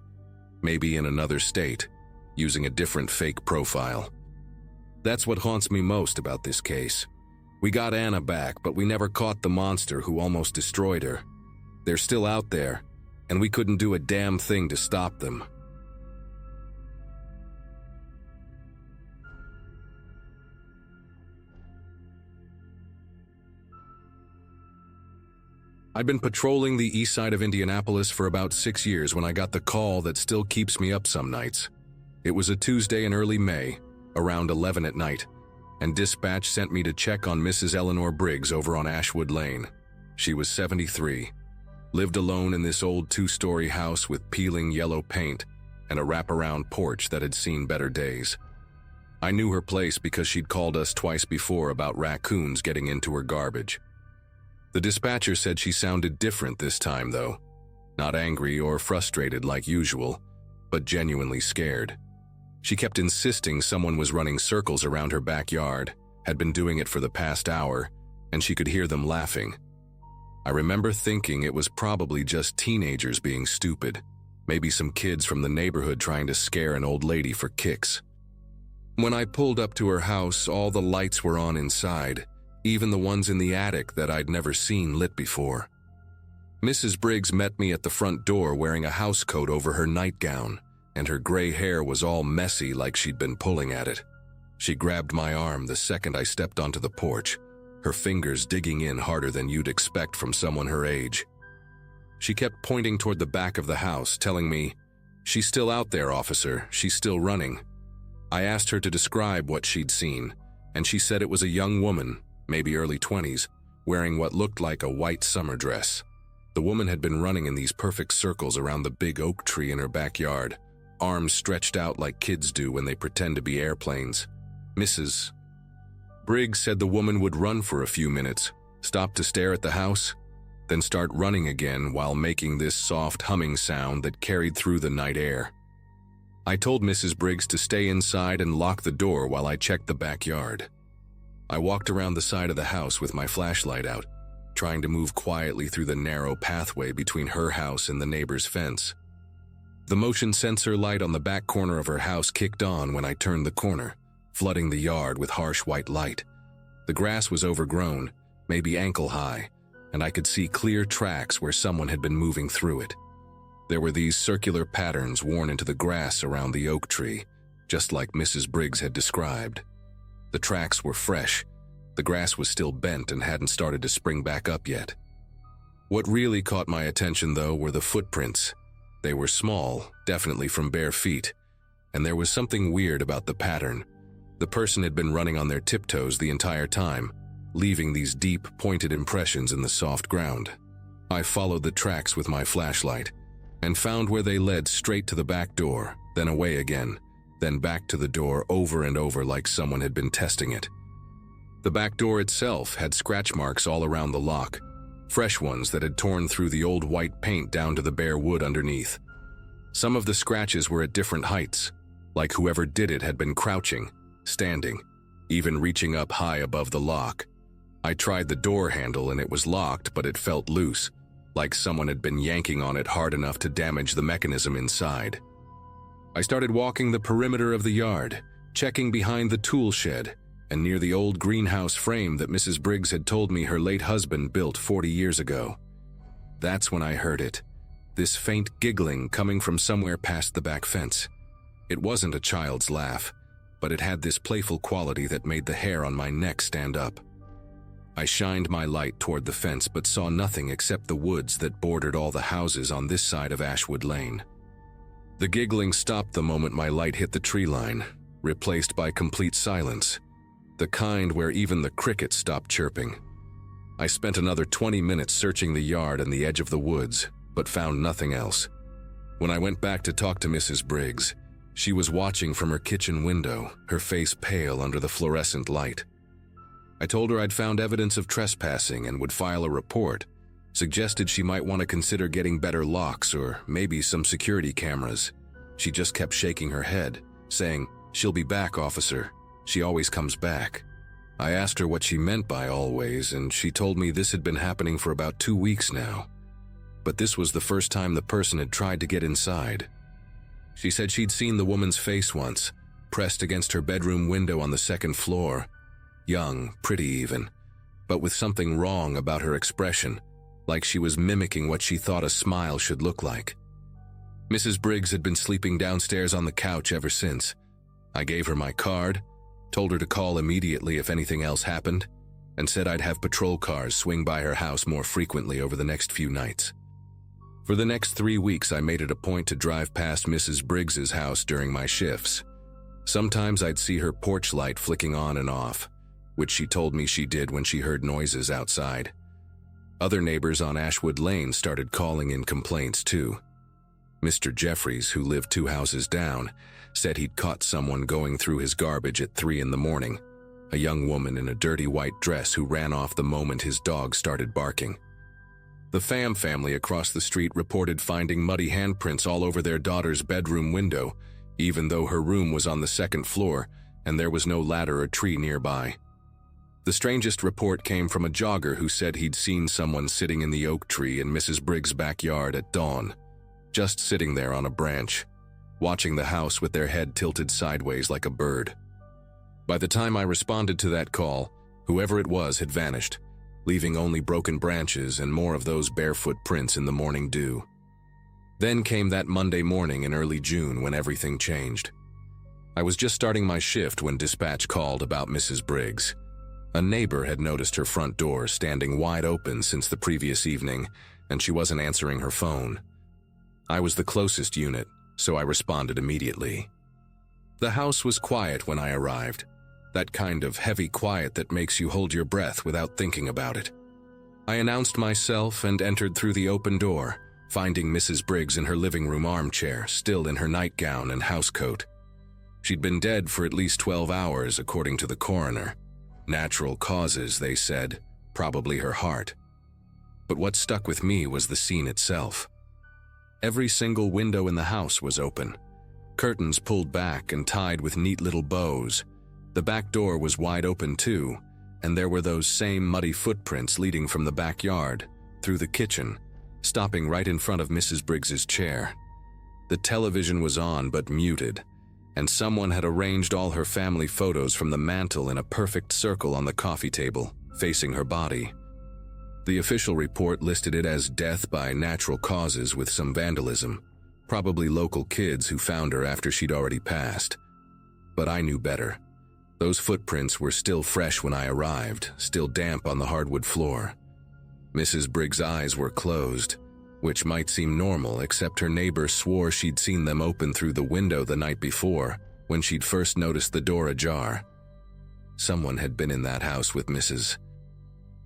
maybe in another state, using a different fake profile. That's what haunts me most about this case. We got Anna back, but we never caught the monster who almost destroyed her. They're still out there, and we couldn't do a damn thing to stop them. I'd been patrolling the east side of Indianapolis for about 6 years when I got the call that still keeps me up some nights. It was a Tuesday in early May, around 11 at night, and dispatch sent me to check on Mrs. Eleanor Briggs over on Ashwood Lane. She was 73, lived alone in this old 2-story house with peeling yellow paint and a wraparound porch that had seen better days. I knew her place because she'd called us twice before about raccoons getting into her garbage. The dispatcher said she sounded different this time, though. Not angry or frustrated like usual, but genuinely scared. She kept insisting someone was running circles around her backyard, had been doing it for the past hour, and she could hear them laughing. I remember thinking it was probably just teenagers being stupid, maybe some kids from the neighborhood trying to scare an old lady for kicks. When I pulled up to her house, all the lights were on inside, even the ones in the attic that I'd never seen lit before. Mrs. Briggs met me at the front door wearing a housecoat over her nightgown, and her gray hair was all messy like she'd been pulling at it. She grabbed my arm the second I stepped onto the porch, her fingers digging in harder than you'd expect from someone her age. She kept pointing toward the back of the house, telling me, "She's still out there, officer. She's still running." I asked her to describe what she'd seen, and she said it was a young woman, maybe early 20s, wearing what looked like a white summer dress. The woman had been running in these perfect circles around the big oak tree in her backyard, arms stretched out like kids do when they pretend to be airplanes. Mrs. Briggs said the woman would run for a few minutes, stop to stare at the house, then start running again while making this soft humming sound that carried through the night air. I told Mrs. Briggs to stay inside and lock the door while I checked the backyard. I walked around the side of the house with my flashlight out, trying to move quietly through the narrow pathway between her house and the neighbor's fence. The motion sensor light on the back corner of her house kicked on when I turned the corner, flooding the yard with harsh white light. The grass was overgrown, maybe ankle-high, and I could see clear tracks where someone had been moving through it. There were these circular patterns worn into the grass around the oak tree, just like Mrs. Briggs had described. The tracks were fresh. The grass was still bent and hadn't started to spring back up yet. What really caught my attention, though, were the footprints. They were small, definitely from bare feet, and there was something weird about the pattern. The person had been running on their tiptoes the entire time, leaving these deep, pointed impressions in the soft ground. I followed the tracks with my flashlight and found where they led straight to the back door, then away again, then back to the door over and over like someone had been testing it. The back door itself had scratch marks all around the lock, fresh ones that had torn through the old white paint down to the bare wood underneath. Some of the scratches were at different heights, like whoever did it had been crouching, standing, even reaching up high above the lock. I tried the door handle and it was locked, but it felt loose, like someone had been yanking on it hard enough to damage the mechanism inside. I started walking the perimeter of the yard, checking behind the tool shed and near the old greenhouse frame that Mrs. Briggs had told me her late husband built 40 years ago. That's when I heard it, this faint giggling coming from somewhere past the back fence. It wasn't a child's laugh, but it had this playful quality that made the hair on my neck stand up. I shined my light toward the fence but saw nothing except the woods that bordered all the houses on this side of Ashwood Lane. The giggling stopped the moment my light hit the tree line, replaced by complete silence, the kind where even the crickets stopped chirping. I spent another 20 minutes searching the yard and the edge of the woods, but found nothing else. When I went back to talk to Mrs. Briggs, she was watching from her kitchen window, her face pale under the fluorescent light. I told her I'd found evidence of trespassing and would file a report, suggested she might want to consider getting better locks or maybe some security cameras. She just kept shaking her head, saying, "She'll be back, officer. She always comes back." I asked her what she meant by always, and she told me this had been happening for about 2 weeks now. But this was the first time the person had tried to get inside. She said she'd seen the woman's face once, pressed against her bedroom window on the second floor. Young, pretty even, but with something wrong about her expression, like she was mimicking what she thought a smile should look like. Mrs. Briggs had been sleeping downstairs on the couch ever since. I gave her my card, told her to call immediately if anything else happened, and said I'd have patrol cars swing by her house more frequently over the next few nights. For the next 3 weeks, I made it a point to drive past Mrs. Briggs's house during my shifts. Sometimes I'd see her porch light flicking on and off, which she told me she did when she heard noises outside. Other neighbors on Ashwood Lane started calling in complaints too. Mr. Jeffries, who lived 2 houses down, said he'd caught someone going through his garbage at 3 in the morning, a young woman in a dirty white dress who ran off the moment his dog started barking. The Pham family across the street reported finding muddy handprints all over their daughter's bedroom window, even though her room was on the 2nd floor and there was no ladder or tree nearby. The strangest report came from a jogger who said he'd seen someone sitting in the oak tree in Mrs. Briggs' backyard at dawn, just sitting there on a branch, watching the house with their head tilted sideways like a bird. By the time I responded to that call, whoever it was had vanished, leaving only broken branches and more of those barefoot prints in the morning dew. Then came that Monday morning in early June when everything changed. I was just starting my shift when dispatch called about Mrs. Briggs. A neighbor had noticed her front door standing wide open since the previous evening, and she wasn't answering her phone. I was the closest unit, so I responded immediately. The house was quiet when I arrived, that kind of heavy quiet that makes you hold your breath without thinking about it. I announced myself and entered through the open door, finding Mrs. Briggs in her living room armchair, still in her nightgown and housecoat. She'd been dead for at least 12 hours, according to the coroner. Natural causes, they said, probably her heart. But what stuck with me was the scene itself. Every single window in the house was open, curtains pulled back and tied with neat little bows. The back door was wide open too, and there were those same muddy footprints leading from the backyard, through the kitchen, stopping right in front of Mrs. Briggs's chair. The television was on but muted, and someone had arranged all her family photos from the mantel in a perfect circle on the coffee table, facing her body. The official report listed it as death by natural causes with some vandalism, probably local kids who found her after she'd already passed. But I knew better. Those footprints were still fresh when I arrived, still damp on the hardwood floor. Mrs. Briggs' eyes were closed, which might seem normal, except her neighbor swore she'd seen them open through the window the night before when she'd first noticed the door ajar. Someone had been in that house with Mrs.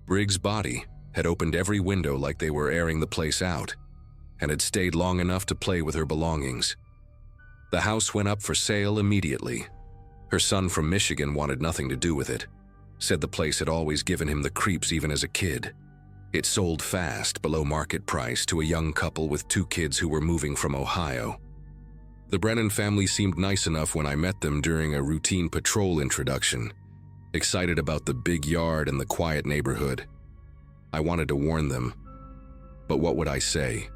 Briggs' body, had opened every window like they were airing the place out, and had stayed long enough to play with her belongings. The house went up for sale immediately. Her son from Michigan wanted nothing to do with it, said the place had always given him the creeps even as a kid. It sold fast, below market price, to a young couple with 2 kids who were moving from Ohio. The Brennan family seemed nice enough when I met them during a routine patrol introduction, excited about the big yard and the quiet neighborhood. I wanted to warn them, but what would I say?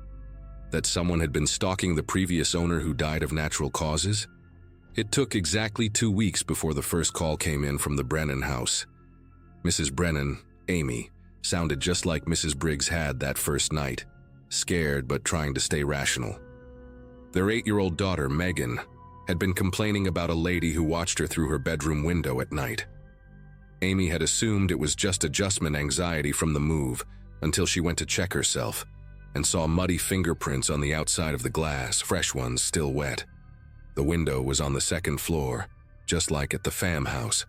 That someone had been stalking the previous owner who died of natural causes? It took exactly 2 weeks before the first call came in from the Brennan house. Mrs. Brennan, Amy, sounded just like Mrs. Briggs had that first night, scared but trying to stay rational. Their 8-year-old daughter, Megan, had been complaining about a lady who watched her through her bedroom window at night. Amy had assumed it was just adjustment anxiety from the move until she went to check herself and saw muddy fingerprints on the outside of the glass, fresh ones still wet. The window was on the 2nd floor, just like at the fam house.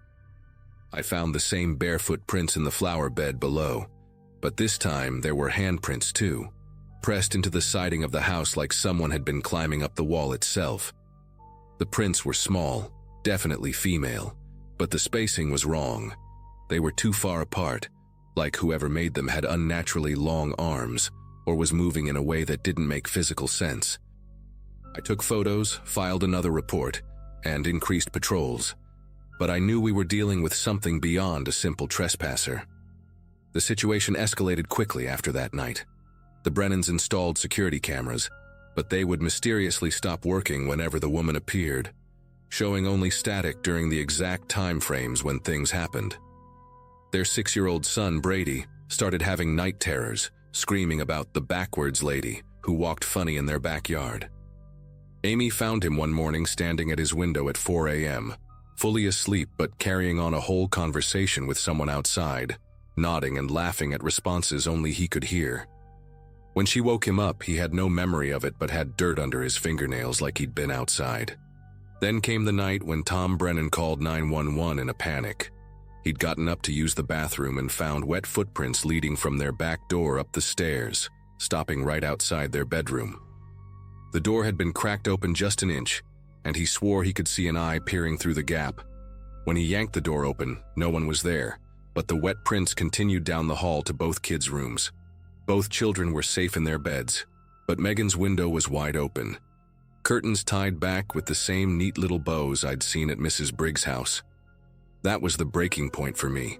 I found the same barefoot prints in the flower bed below, but this time there were handprints too, pressed into the siding of the house like someone had been climbing up the wall itself. The prints were small, definitely female, but the spacing was wrong. They were too far apart, like whoever made them had unnaturally long arms or was moving in a way that didn't make physical sense. I took photos, filed another report, and increased patrols, but I knew we were dealing with something beyond a simple trespasser. The situation escalated quickly after that night. The Brennans installed security cameras, but they would mysteriously stop working whenever the woman appeared, showing only static during the exact time frames when things happened. Their 6-year-old son, Brady, started having night terrors, screaming about the backwards lady who walked funny in their backyard. Amy found him one morning standing at his window at 4 a.m., fully asleep but carrying on a whole conversation with someone outside, nodding and laughing at responses only he could hear. When she woke him up, he had no memory of it but had dirt under his fingernails like he'd been outside. Then came the night when Tom Brennan called 911 in a panic. He'd gotten up to use the bathroom and found wet footprints leading from their back door up the stairs, stopping right outside their bedroom. The door had been cracked open just an inch, and he swore he could see an eye peering through the gap. When he yanked the door open, no one was there, but the wet prints continued down the hall to both kids' rooms. Both children were safe in their beds, but Megan's window was wide open, curtains tied back with the same neat little bows I'd seen at Mrs. Briggs' house. That was the breaking point for me.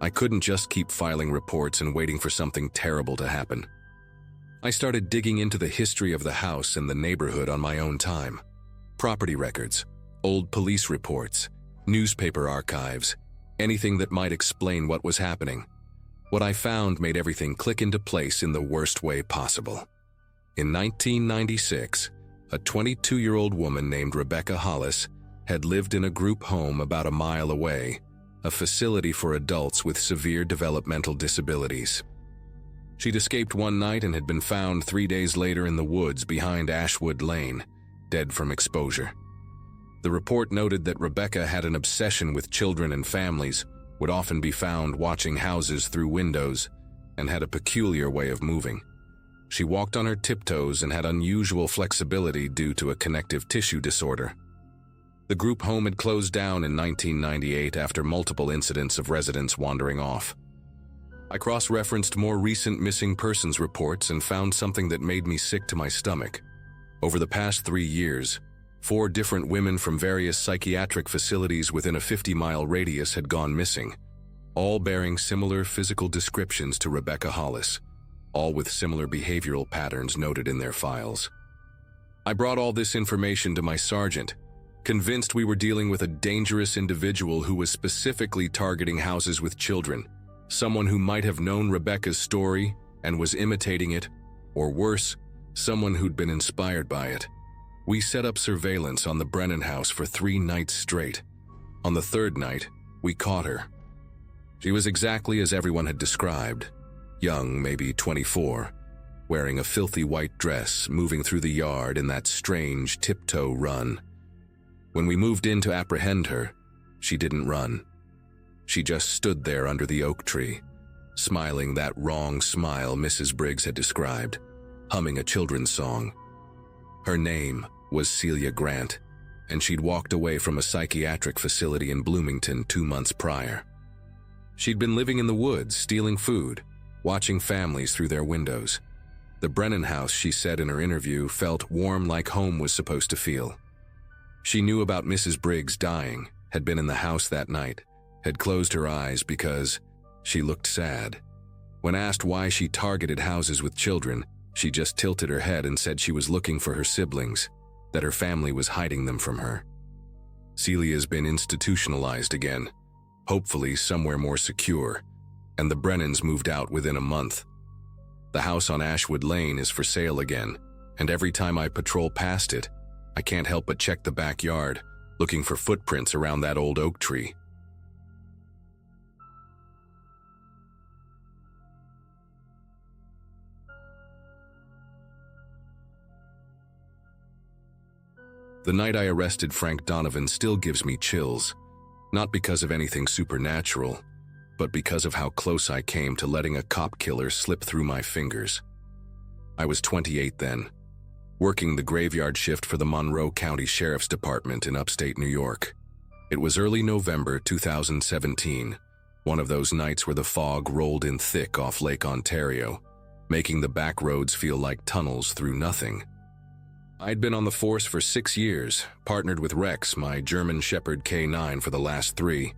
I couldn't just keep filing reports and waiting for something terrible to happen. I started digging into the history of the house and the neighborhood on my own time. Property records, old police reports, newspaper archives, anything that might explain what was happening. What I found made everything click into place in the worst way possible. In 1996, a 22-year-old woman named Rebecca Hollis had lived in a group home about a mile away, a facility for adults with severe developmental disabilities. She'd escaped one night and had been found 3 days later in the woods behind Ashwood Lane, dead from exposure. The report noted that Rebecca had an obsession with children and families, would often be found watching houses through windows, and had a peculiar way of moving. She walked on her tiptoes and had unusual flexibility due to a connective tissue disorder. The group home had closed down in 1998 after multiple incidents of residents wandering off. I cross-referenced more recent missing persons reports and found something that made me sick to my stomach. Over the past 3 years, 4 different women from various psychiatric facilities within a 50-mile radius had gone missing, all bearing similar physical descriptions to Rebecca Hollis, all with similar behavioral patterns noted in their files. I brought all this information to my sergeant, convinced we were dealing with a dangerous individual who was specifically targeting houses with children, someone who might have known Rebecca's story and was imitating it, or worse, someone who'd been inspired by it. We set up surveillance on the Brennan house for 3 nights straight. On the 3rd night, we caught her. She was exactly as everyone had described, young, maybe 24, wearing a filthy white dress, moving through the yard in that strange tiptoe run. When we moved in to apprehend her, she didn't run. She just stood there under the oak tree, smiling that wrong smile Mrs. Briggs had described, humming a children's song. Her name was Celia Grant, and she'd walked away from a psychiatric facility in Bloomington 2 months prior. She'd been living in the woods, stealing food, watching families through their windows. The Brennan house, she said in her interview, felt warm like home was supposed to feel. She knew about Mrs. Briggs dying, had been in the house that night, had closed her eyes because she looked sad. When asked why she targeted houses with children, she just tilted her head and said she was looking for her siblings, that her family was hiding them from her. Celia's been institutionalized again, hopefully somewhere more secure, and the Brennans moved out within a month. The house on Ashwood Lane is for sale again, and every time I patrol past it, I can't help but check the backyard, looking for footprints around that old oak tree. The night I arrested Frank Donovan still gives me chills, not because of anything supernatural, but because of how close I came to letting a cop killer slip through my fingers. I was 28 then, working the graveyard shift for the Monroe County Sheriff's Department in upstate New York. It was early November 2017, one of those nights where the fog rolled in thick off Lake Ontario, making the back roads feel like tunnels through nothing. I'd been on the force for 6 years, partnered with Rex, my German Shepherd K9, for the last 3.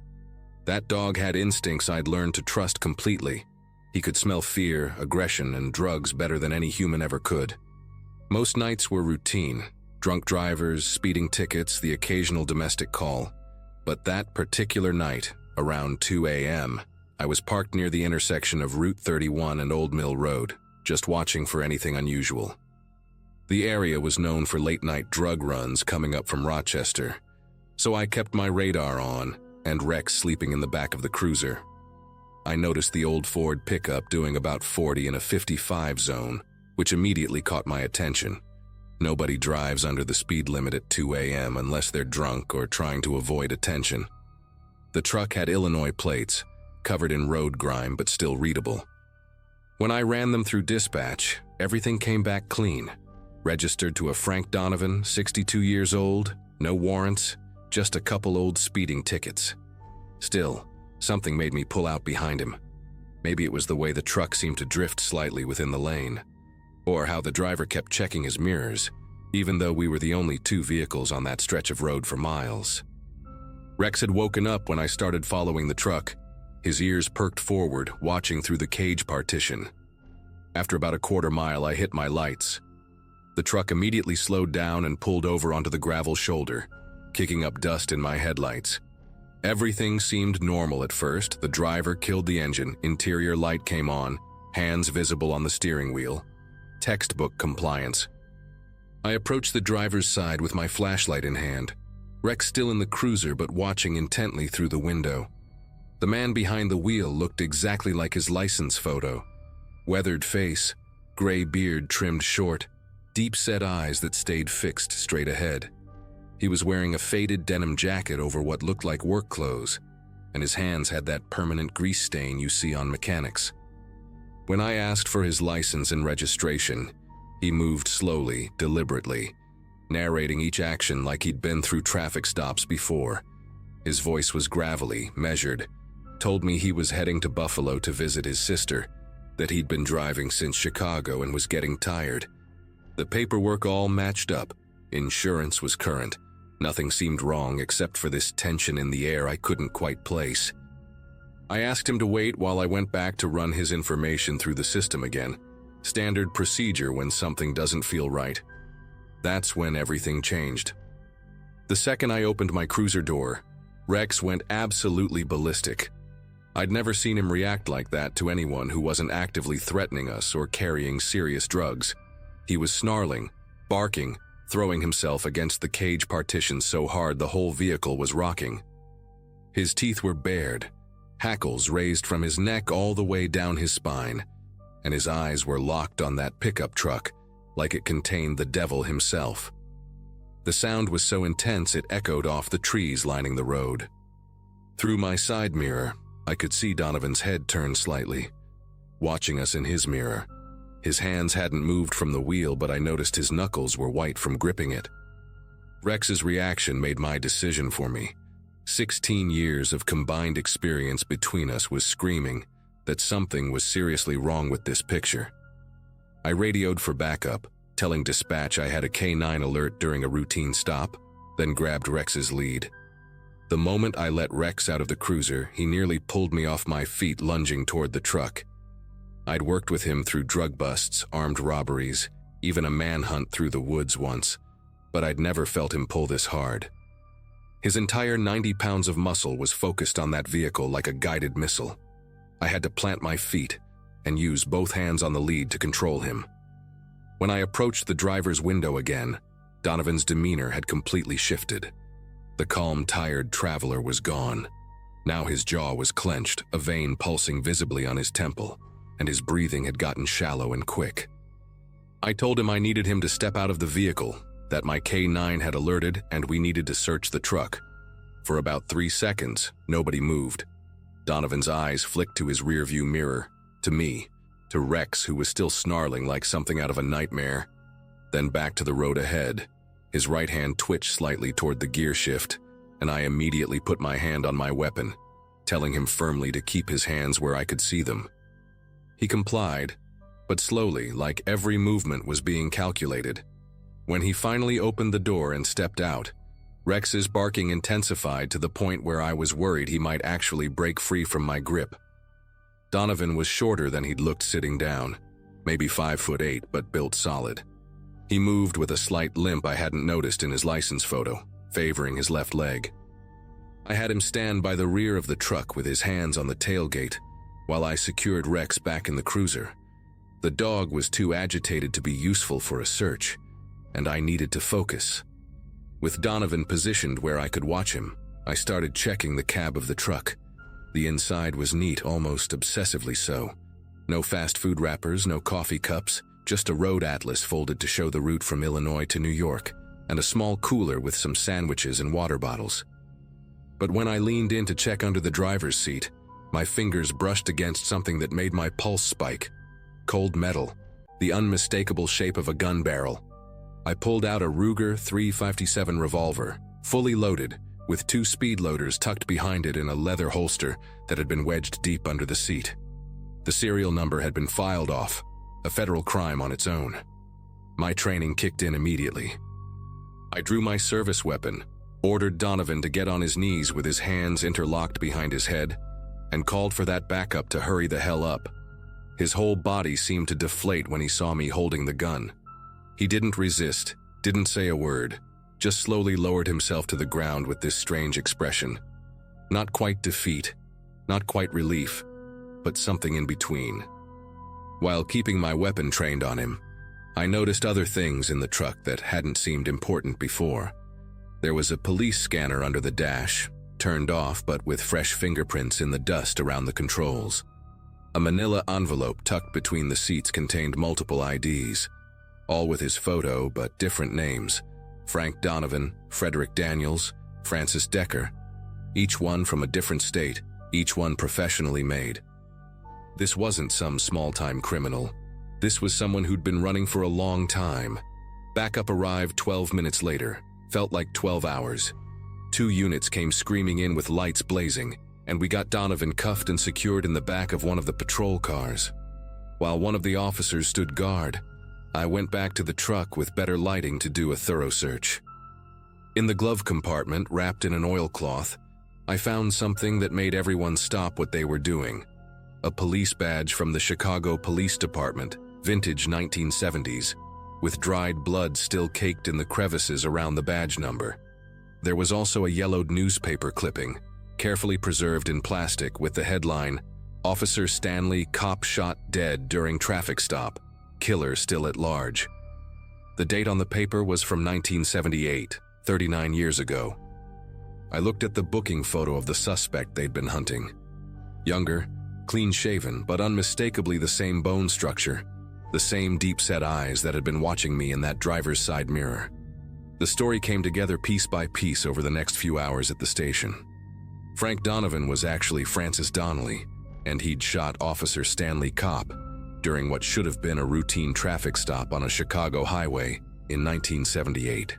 That dog had instincts I'd learned to trust completely. He could smell fear, aggression, and drugs better than any human ever could. Most nights were routine: drunk drivers, speeding tickets, the occasional domestic call. But that particular night, around 2 a.m., I was parked near the intersection of Route 31 and Old Mill Road, just watching for anything unusual. The area was known for late-night drug runs coming up from Rochester, so I kept my radar on, and Rex sleeping in the back of the cruiser. I noticed the old Ford pickup doing about 40 in a 55 zone, which immediately caught my attention. Nobody drives under the speed limit at 2 a.m. unless they're drunk or trying to avoid attention. The truck had Illinois plates, covered in road grime but still readable. When I ran them through dispatch, everything came back clean. Registered to a Frank Donovan, 62 years old, no warrants, just a couple old speeding tickets. Still, something made me pull out behind him. Maybe it was the way the truck seemed to drift slightly within the lane, or how the driver kept checking his mirrors, even though we were the only 2 vehicles on that stretch of road for miles. Rex had woken up when I started following the truck, his ears perked forward, watching through the cage partition. After about a quarter mile, I hit my lights. The truck immediately slowed down and pulled over onto the gravel shoulder, kicking up dust in my headlights. Everything seemed normal at first. The driver killed the engine, interior light came on, hands visible on the steering wheel. Textbook compliance. I approached the driver's side with my flashlight in hand, Rex still in the cruiser but watching intently through the window. The man behind the wheel looked exactly like his license photo. Weathered face, gray beard trimmed short, deep-set eyes that stayed fixed straight ahead. He was wearing a faded denim jacket over what looked like work clothes, and his hands had that permanent grease stain you see on mechanics. When I asked for his license and registration, he moved slowly, deliberately, narrating each action like he'd been through traffic stops before. His voice was gravelly, measured, told me he was heading to Buffalo to visit his sister, that he'd been driving since Chicago and was getting tired. The paperwork all matched up. Insurance was current. Nothing seemed wrong except for this tension in the air I couldn't quite place. I asked him to wait while I went back to run his information through the system again. Standard procedure when something doesn't feel right. That's when everything changed. The second I opened my cruiser door, Rex went absolutely ballistic. I'd never seen him react like that to anyone who wasn't actively threatening us or carrying serious drugs. He was snarling, barking, throwing himself against the cage partition so hard the whole vehicle was rocking. His teeth were bared, hackles raised from his neck all the way down his spine. and his eyes were locked on that pickup truck, like it contained the devil himself. The sound was so intense it echoed off the trees lining the road. Through my side mirror, I could see Donovan's head turn slightly, watching us in his mirror. His hands hadn't moved from the wheel, but I noticed his knuckles were white from gripping it. Rex's reaction made my decision for me. 16 years of combined experience between us was screaming that something was seriously wrong with this picture. I radioed for backup, telling dispatch I had a K9 alert during a routine stop, then grabbed Rex's lead. The moment I let Rex out of the cruiser, he nearly pulled me off my feet, lunging toward the truck. I'd worked with him through drug busts, armed robberies, even a manhunt through the woods once, but I'd never felt him pull this hard. His entire 90 pounds of muscle was focused on that vehicle like a guided missile. I had to plant my feet and use both hands on the lead to control him. When I approached the driver's window again, Donovan's demeanor had completely shifted. The calm, tired traveler was gone. Now his jaw was clenched, a vein pulsing visibly on his temple, and his breathing had gotten shallow and quick. I told him I needed him to step out of the vehicle, that my K9 had alerted and we needed to search the truck. For about 3 seconds, nobody moved. Donovan's eyes flicked to his rearview mirror, to me, to Rex, who was still snarling like something out of a nightmare, then back to the road ahead. His right hand twitched slightly toward the gear shift, and I immediately put my hand on my weapon, telling him firmly to keep his hands where I could see them. He complied, but slowly, like every movement was being calculated. When he finally opened the door and stepped out, Rex's barking intensified to the point where I was worried he might actually break free from my grip. Donovan was shorter than he'd looked sitting down, maybe 5'8", but built solid. He moved with a slight limp I hadn't noticed in his license photo, favoring his left leg. I had him stand by the rear of the truck with his hands on the tailgate, while I secured Rex back in the cruiser. The dog was too agitated to be useful for a search, and I needed to focus. With Donovan positioned where I could watch him, I started checking the cab of the truck. The inside was neat, almost obsessively so. No fast food wrappers, no coffee cups, just a road atlas folded to show the route from Illinois to New York, and a small cooler with some sandwiches and water bottles. But when I leaned in to check under the driver's seat, my fingers brushed against something that made my pulse spike. Cold metal, the unmistakable shape of a gun barrel. I pulled out a Ruger .357 revolver, fully loaded, with 2 speed loaders tucked behind it in a leather holster that had been wedged deep under the seat. The serial number had been filed off, a federal crime on its own. My training kicked in immediately. I drew my service weapon, ordered Donovan to get on his knees with his hands interlocked behind his head, and called for that backup to hurry the hell up. His whole body seemed to deflate when he saw me holding the gun. He didn't resist, didn't say a word, just slowly lowered himself to the ground with this strange expression. Not quite defeat, not quite relief, but something in between. While keeping my weapon trained on him, I noticed other things in the truck that hadn't seemed important before. There was a police scanner under the dash, turned off but with fresh fingerprints in the dust around the controls. A manila envelope tucked between the seats contained multiple IDs, all with his photo but different names: Frank Donovan, Frederick Daniels, Francis Decker, each one from a different state, each one professionally made. This wasn't some small-time criminal. This was someone who'd been running for a long time. Backup arrived 12 minutes later, felt like 12 hours. 2 units came screaming in with lights blazing, and we got Donovan cuffed and secured in the back of one of the patrol cars. While one of the officers stood guard, I went back to the truck with better lighting to do a thorough search. In the glove compartment, wrapped in an oilcloth, I found something that made everyone stop what they were doing. A police badge from the Chicago Police Department, vintage 1970s, with dried blood still caked in the crevices around the badge number. There was also a yellowed newspaper clipping, carefully preserved in plastic, with the headline, "Officer Stanley cop shot dead during traffic stop. Killer still at large." The date on the paper was from 1978, 39 years ago. I looked at the booking photo of the suspect they'd been hunting. Younger, clean-shaven, but unmistakably the same bone structure, the same deep-set eyes that had been watching me in that driver's side mirror. The story came together piece by piece over the next few hours at the station. Frank Donovan was actually Francis Donnelly, and he'd shot Officer Stanley Kopp during what should have been a routine traffic stop on a Chicago highway in 1978.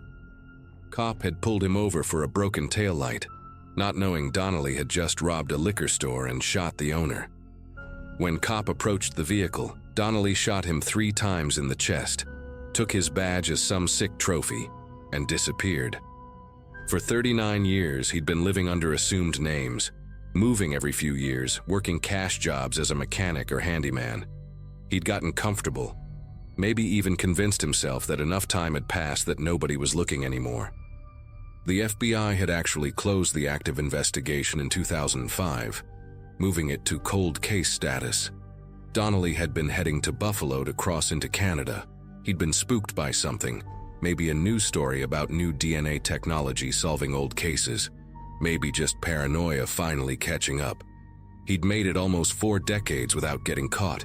Kopp had pulled him over for a broken taillight, not knowing Donnelly had just robbed a liquor store and shot the owner. When Kopp approached the vehicle, Donnelly shot him 3 times in the chest, took his badge as some sick trophy, and disappeared. For 39 years, he'd been living under assumed names, moving every few years, working cash jobs as a mechanic or handyman. He'd gotten comfortable, maybe even convinced himself that enough time had passed that nobody was looking anymore. The FBI had actually closed the active investigation in 2005, moving it to cold case status. Donnelly had been heading to Buffalo to cross into Canada. He'd been spooked by something, maybe a news story about new DNA technology solving old cases, maybe just paranoia finally catching up. He'd made it almost 4 decades without getting caught,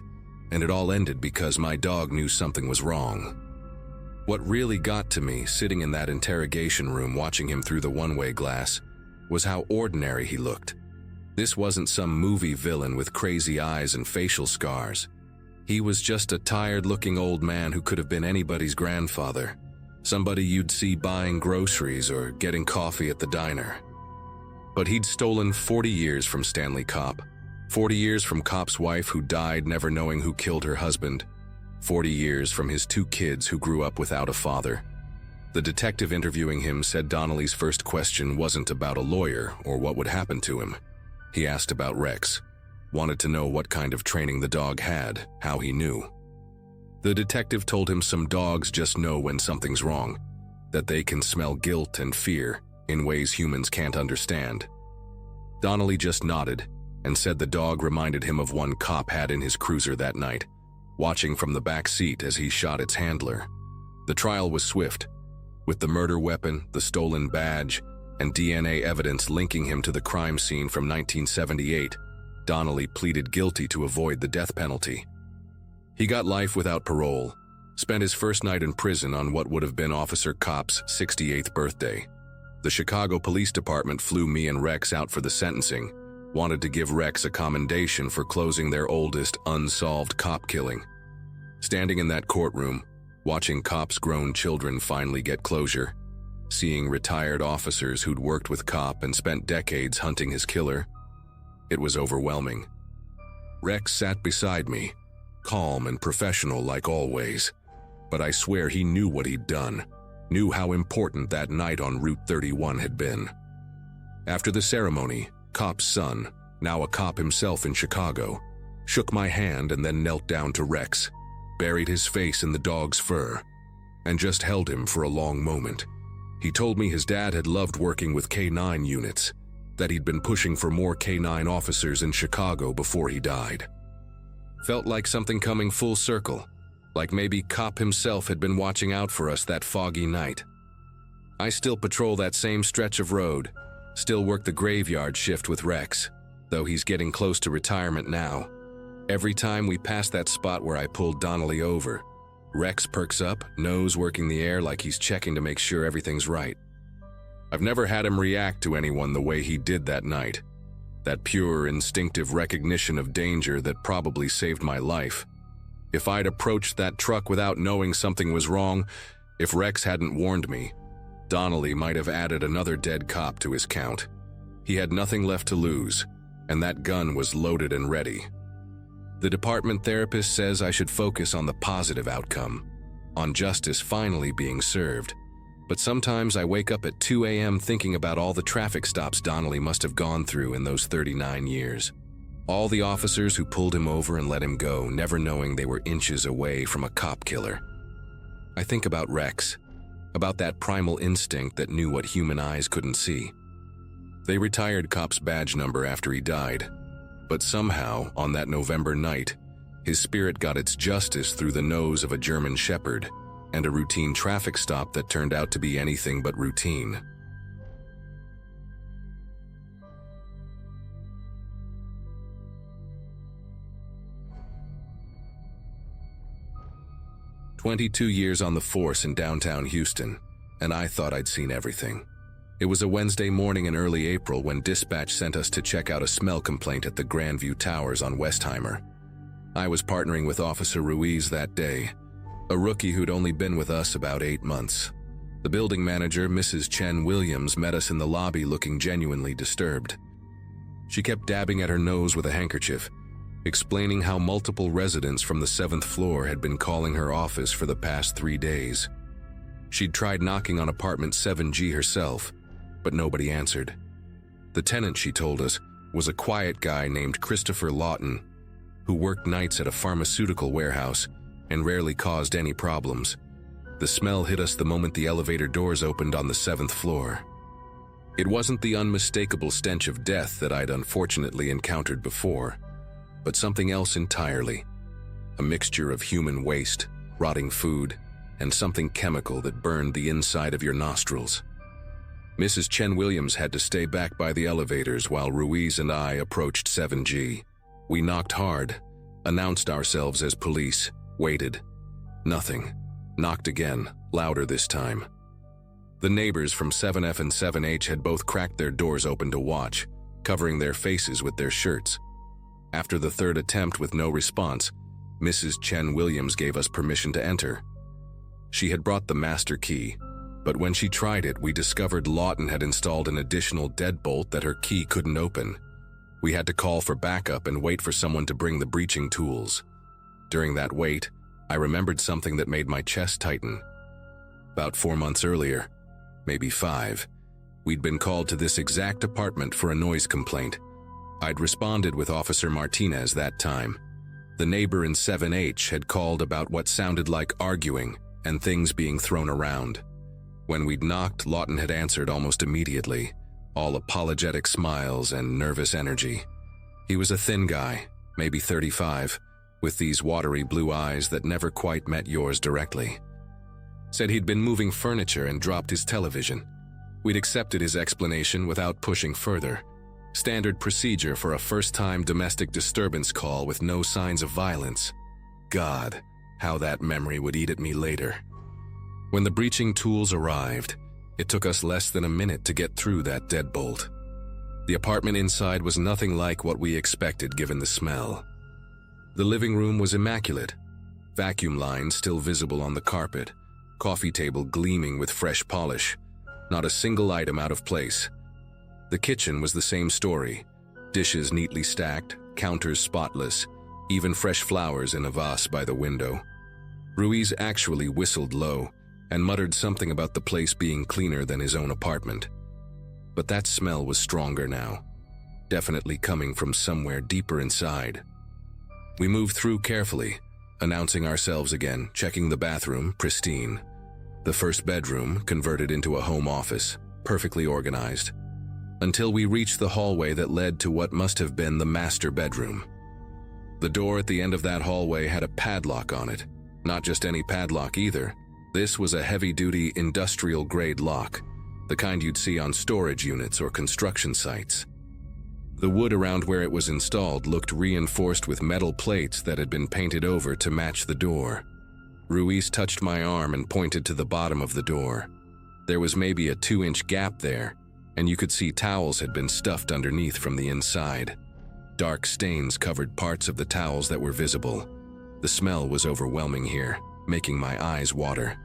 and it all ended because my dog knew something was wrong. What really got to me, sitting in that interrogation room watching him through the one-way glass, was how ordinary he looked. This wasn't some movie villain with crazy eyes and facial scars. He was just a tired-looking old man who could have been anybody's grandfather, somebody you'd see buying groceries or getting coffee at the diner. But he'd stolen 40 years from Stanley Kopp, 40 years from Kopp's wife who died never knowing who killed her husband, 40 years from his 2 kids who grew up without a father. The detective interviewing him said Donnelly's first question wasn't about a lawyer or what would happen to him. He asked about Rex, wanted to know what kind of training the dog had, how he knew. The detective told him some dogs just know when something's wrong, that they can smell guilt and fear in ways humans can't understand. Donnelly just nodded and said the dog reminded him of one Kopp had in his cruiser that night, watching from the back seat as he shot its handler. The trial was swift, with the murder weapon, the stolen badge, and DNA evidence linking him to the crime scene from 1978. Donnelly pleaded guilty to avoid the death penalty. He got life without parole, spent his first night in prison on what would have been Officer Kopp's 68th birthday. The Chicago Police Department flew me and Rex out for the sentencing, wanted to give Rex a commendation for closing their oldest unsolved Kopp killing. Standing in that courtroom, watching Kopp's grown children finally get closure, seeing retired officers who'd worked with Kopp and spent decades hunting his killer, it was overwhelming. Rex sat beside me, calm and professional like always, but I swear he knew what he'd done, knew how important that night on Route 31 had been. After the ceremony, Kopp's son, now a cop himself in Chicago, shook my hand and then knelt down to Rex, buried his face in the dog's fur, and just held him for a long moment. He told me his dad had loved working with K-9 units, that he'd been pushing for more K-9 officers in Chicago before he died. Felt like something coming full circle, like maybe Kopp himself had been watching out for us that foggy night. I still patrol that same stretch of road, still work the graveyard shift with Rex, though he's getting close to retirement now. Every time we pass that spot where I pulled Donnelly over, Rex perks up, nose working the air like he's checking to make sure everything's right. I've never had him react to anyone the way he did that night. That pure, instinctive recognition of danger that probably saved my life. If I'd approached that truck without knowing something was wrong, if Rex hadn't warned me, Donnelly might have added another dead cop to his count. He had nothing left to lose, and that gun was loaded and ready. The department therapist says I should focus on the positive outcome, on justice finally being served. But sometimes I wake up at 2 a.m. thinking about all the traffic stops Donnelly must have gone through in those 39 years. All the officers who pulled him over and let him go, never knowing they were inches away from a cop killer. I think about Rex, about that primal instinct that knew what human eyes couldn't see. They retired Kopp's badge number after he died, but somehow, on that November night, his spirit got its justice through the nose of a German Shepherd and a routine traffic stop that turned out to be anything but routine. 22 years on the force in downtown Houston, and I thought I'd seen everything. It was a Wednesday morning in early April when dispatch sent us to check out a smell complaint at the Grandview Towers on Westheimer. I was partnering with Officer Ruiz that day, a rookie who'd only been with us about 8 months. The building manager, Mrs. Chen Williams, met us in the lobby looking genuinely disturbed. She kept dabbing at her nose with a handkerchief, explaining how multiple residents from the 7th floor had been calling her office for the past 3 days. She'd tried knocking on apartment 7G herself, but nobody answered. The tenant, she told us, was a quiet guy named Christopher Lawton, who worked nights at a pharmaceutical warehouse and rarely caused any problems. The smell hit us the moment the elevator doors opened on the 7th floor. It wasn't the unmistakable stench of death that I'd unfortunately encountered before, but something else entirely. A mixture of human waste, rotting food, and something chemical that burned the inside of your nostrils. Mrs. Chen Williams had to stay back by the elevators while Ruiz and I approached 7G. We knocked hard, announced ourselves as police, waited. Nothing. Knocked again, louder this time. The neighbors from 7F and 7H had both cracked their doors open to watch, covering their faces with their shirts. After the third attempt with no response, Mrs. Chen Williams gave us permission to enter. She had brought the master key, but when she tried it, we discovered Lawton had installed an additional deadbolt that her key couldn't open. We had to call for backup and wait for someone to bring the breaching tools. During that wait, I remembered something that made my chest tighten. About 4 months earlier, maybe 5, we'd been called to this exact apartment for a noise complaint. I'd responded with Officer Martinez that time. The neighbor in 7H had called about what sounded like arguing and things being thrown around. When we'd knocked, Lawton had answered almost immediately, all apologetic smiles and nervous energy. He was a thin guy, maybe 35, with these watery blue eyes that never quite met yours directly. Said he'd been moving furniture and dropped his television. We'd accepted his explanation without pushing further. Standard procedure for a first-time domestic disturbance call with no signs of violence. God, how that memory would eat at me later. When the breaching tools arrived, it took us less than a minute to get through that deadbolt. The apartment inside was nothing like what we expected given the smell. The living room was immaculate, vacuum lines still visible on the carpet, coffee table gleaming with fresh polish, not a single item out of place. The kitchen was the same story, dishes neatly stacked, counters spotless, even fresh flowers in a vase by the window. Ruiz actually whistled low and muttered something about the place being cleaner than his own apartment. But that smell was stronger now, definitely coming from somewhere deeper inside. We moved through carefully, announcing ourselves again, checking the bathroom, pristine. The first bedroom, converted into a home office, perfectly organized. Until we reached the hallway that led to what must have been the master bedroom. The door at the end of that hallway had a padlock on it. Not just any padlock either. This was a heavy-duty industrial-grade lock, the kind you'd see on storage units or construction sites. The wood around where it was installed looked reinforced with metal plates that had been painted over to match the door. Ruiz touched my arm and pointed to the bottom of the door. There was maybe a 2-inch gap there, and you could see towels had been stuffed underneath from the inside. Dark stains covered parts of the towels that were visible. The smell was overwhelming here, making my eyes water.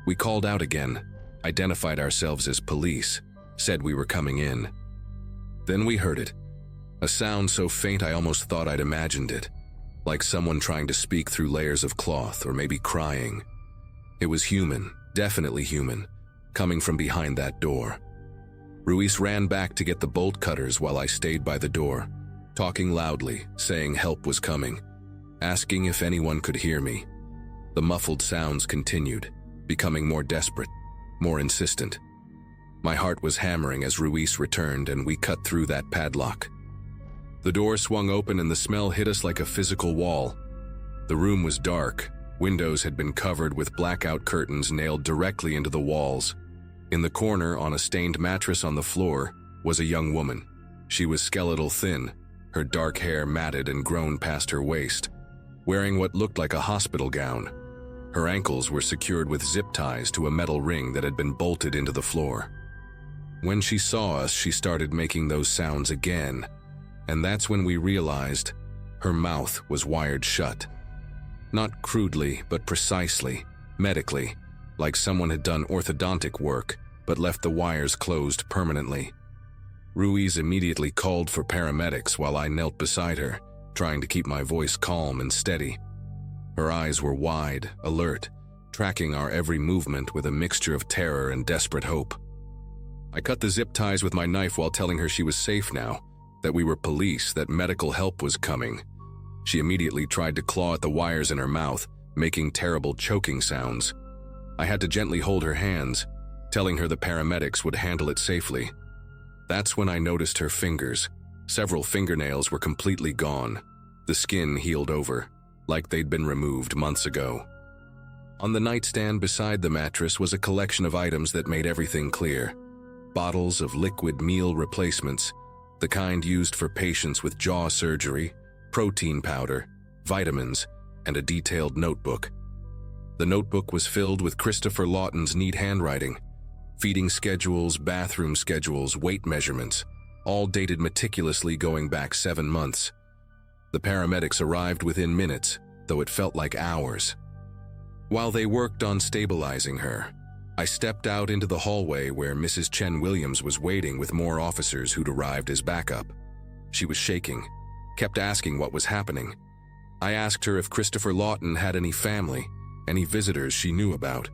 We called out again, identified ourselves as police, said we were coming in. Then we heard it, a sound so faint I almost thought I'd imagined it, like someone trying to speak through layers of cloth or maybe crying. It was human, definitely human, coming from behind that door. Ruiz ran back to get the bolt cutters while I stayed by the door, talking loudly, saying help was coming, asking if anyone could hear me. The muffled sounds continued, becoming more desperate, more insistent. My heart was hammering as Ruiz returned and we cut through that padlock. The door swung open and the smell hit us like a physical wall. The room was dark. Windows had been covered with blackout curtains nailed directly into the walls. In the corner, on a stained mattress on the floor, was a young woman. She was skeletal thin, her dark hair matted and grown past her waist, wearing what looked like a hospital gown. Her ankles were secured with zip ties to a metal ring that had been bolted into the floor. When she saw us, she started making those sounds again, and that's when we realized her mouth was wired shut. Not crudely, but precisely, medically, like someone had done orthodontic work but left the wires closed permanently. Ruiz immediately called for paramedics while I knelt beside her, trying to keep my voice calm and steady. Her eyes were wide, alert, tracking our every movement with a mixture of terror and desperate hope. I cut the zip ties with my knife while telling her she was safe now, that we were police, that medical help was coming. She immediately tried to claw at the wires in her mouth, making terrible choking sounds. I had to gently hold her hands, telling her the paramedics would handle it safely. That's when I noticed her fingers. Several fingernails were completely gone. The skin healed over, like they'd been removed months ago. On the nightstand beside the mattress was a collection of items that made everything clear. Bottles of liquid meal replacements, the kind used for patients with jaw surgery, protein powder, vitamins, and a detailed notebook. The notebook was filled with Christopher Lawton's neat handwriting, feeding schedules, bathroom schedules, weight measurements, all dated meticulously going back 7 months. The paramedics arrived within minutes, though it felt like hours. While they worked on stabilizing her, I stepped out into the hallway where Mrs. Chen Williams was waiting with more officers who'd arrived as backup. She was shaking, kept asking what was happening. I asked her if Christopher Lawton had any family, any visitors she knew about.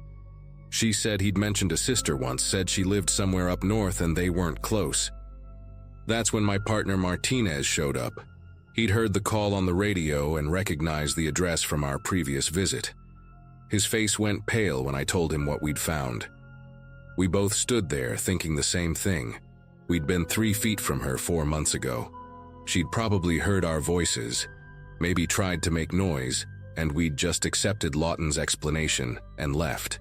She said he'd mentioned a sister once, said she lived somewhere up north and they weren't close. That's when my partner Martinez showed up. He'd heard the call on the radio and recognized the address from our previous visit. His face went pale when I told him what we'd found. We both stood there thinking the same thing. We'd been 3 feet from her 4 months ago. She'd probably heard our voices, maybe tried to make noise, and we'd just accepted Lawton's explanation and left.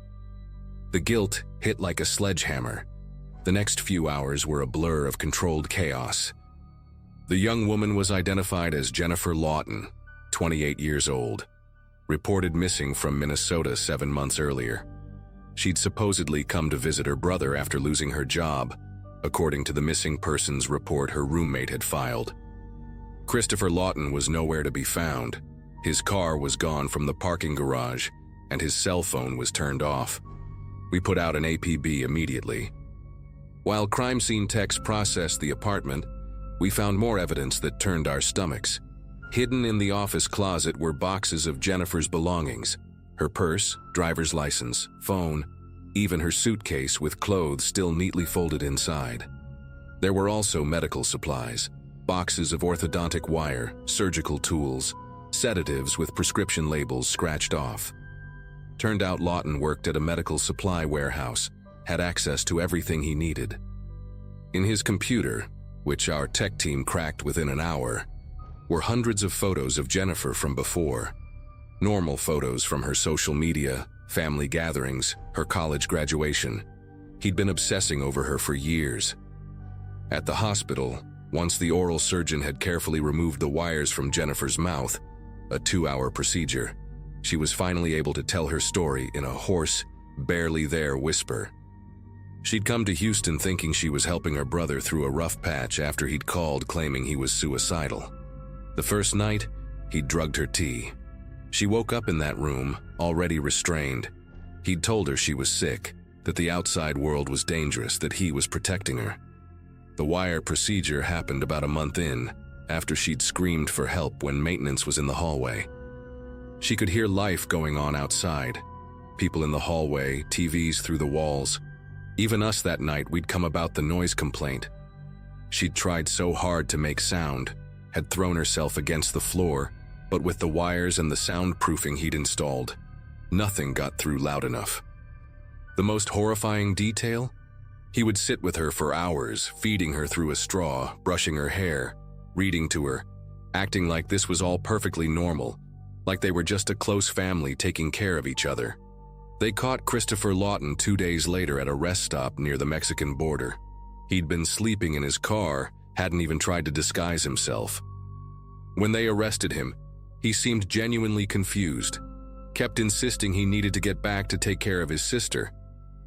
The guilt hit like a sledgehammer. The next few hours were a blur of controlled chaos. The young woman was identified as Jennifer Lawton, 28 years old, reported missing from Minnesota 7 months earlier. She'd supposedly come to visit her brother after losing her job, according to the missing persons report her roommate had filed. Christopher Lawton was nowhere to be found. His car was gone from the parking garage, and his cell phone was turned off. We put out an APB immediately. While crime scene techs processed the apartment, we found more evidence that turned our stomachs. Hidden in the office closet were boxes of Jennifer's belongings, her purse, driver's license, phone, even her suitcase with clothes still neatly folded inside. There were also medical supplies, boxes of orthodontic wire, surgical tools, sedatives with prescription labels scratched off. Turned out Lawton worked at a medical supply warehouse, had access to everything he needed. In his computer, which our tech team cracked within an hour, were hundreds of photos of Jennifer from before. Normal photos from her social media, family gatherings, her college graduation. He'd been obsessing over her for years. At the hospital, once the oral surgeon had carefully removed the wires from Jennifer's mouth, a 2-hour procedure, she was finally able to tell her story in a hoarse, barely there whisper. She'd come to Houston thinking she was helping her brother through a rough patch after he'd called claiming he was suicidal. The first night, he'd drugged her tea. She woke up in that room, already restrained. He'd told her she was sick, that the outside world was dangerous, that he was protecting her. The wire procedure happened about a month in, after she'd screamed for help when maintenance was in the hallway. She could hear life going on outside. People in the hallway, TVs through the walls. Even us that night, we'd come about the noise complaint. She'd tried so hard to make sound, had thrown herself against the floor, but with the wires and the soundproofing he'd installed, nothing got through loud enough. The most horrifying detail? He would sit with her for hours, feeding her through a straw, brushing her hair, reading to her, acting like this was all perfectly normal, like they were just a close family taking care of each other. They caught Christopher Lawton 2 days later at a rest stop near the Mexican border. He'd been sleeping in his car, hadn't even tried to disguise himself. When they arrested him, he seemed genuinely confused. kept insisting he needed to get back to take care of his sister,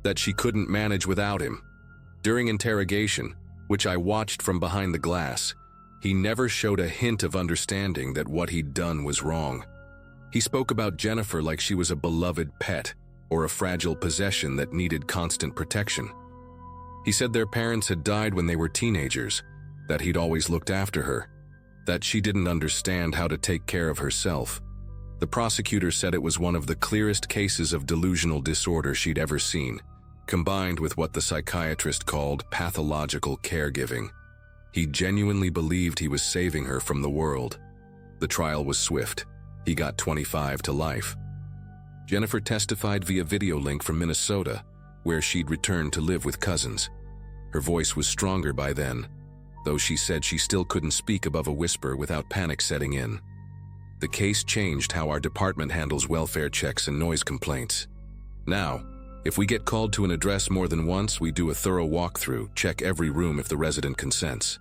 that she couldn't manage without him. During interrogation, which I watched from behind the glass, he never showed a hint of understanding that what he'd done was wrong. He spoke about Jennifer like she was a beloved pet or a fragile possession that needed constant protection. He said their parents had died when they were teenagers, that he'd always looked after her, that she didn't understand how to take care of herself. The prosecutor said it was one of the clearest cases of delusional disorder she'd ever seen, combined with what the psychiatrist called pathological caregiving. He genuinely believed he was saving her from the world. The trial was swift. He got 25 to life. Jennifer testified via video link from Minnesota, where she'd returned to live with cousins. Her voice was stronger by then, though she said she still couldn't speak above a whisper without panic setting in. The case changed how our department handles welfare checks and noise complaints. Now, if we get called to an address more than once, we do a thorough walkthrough, check every room if the resident consents.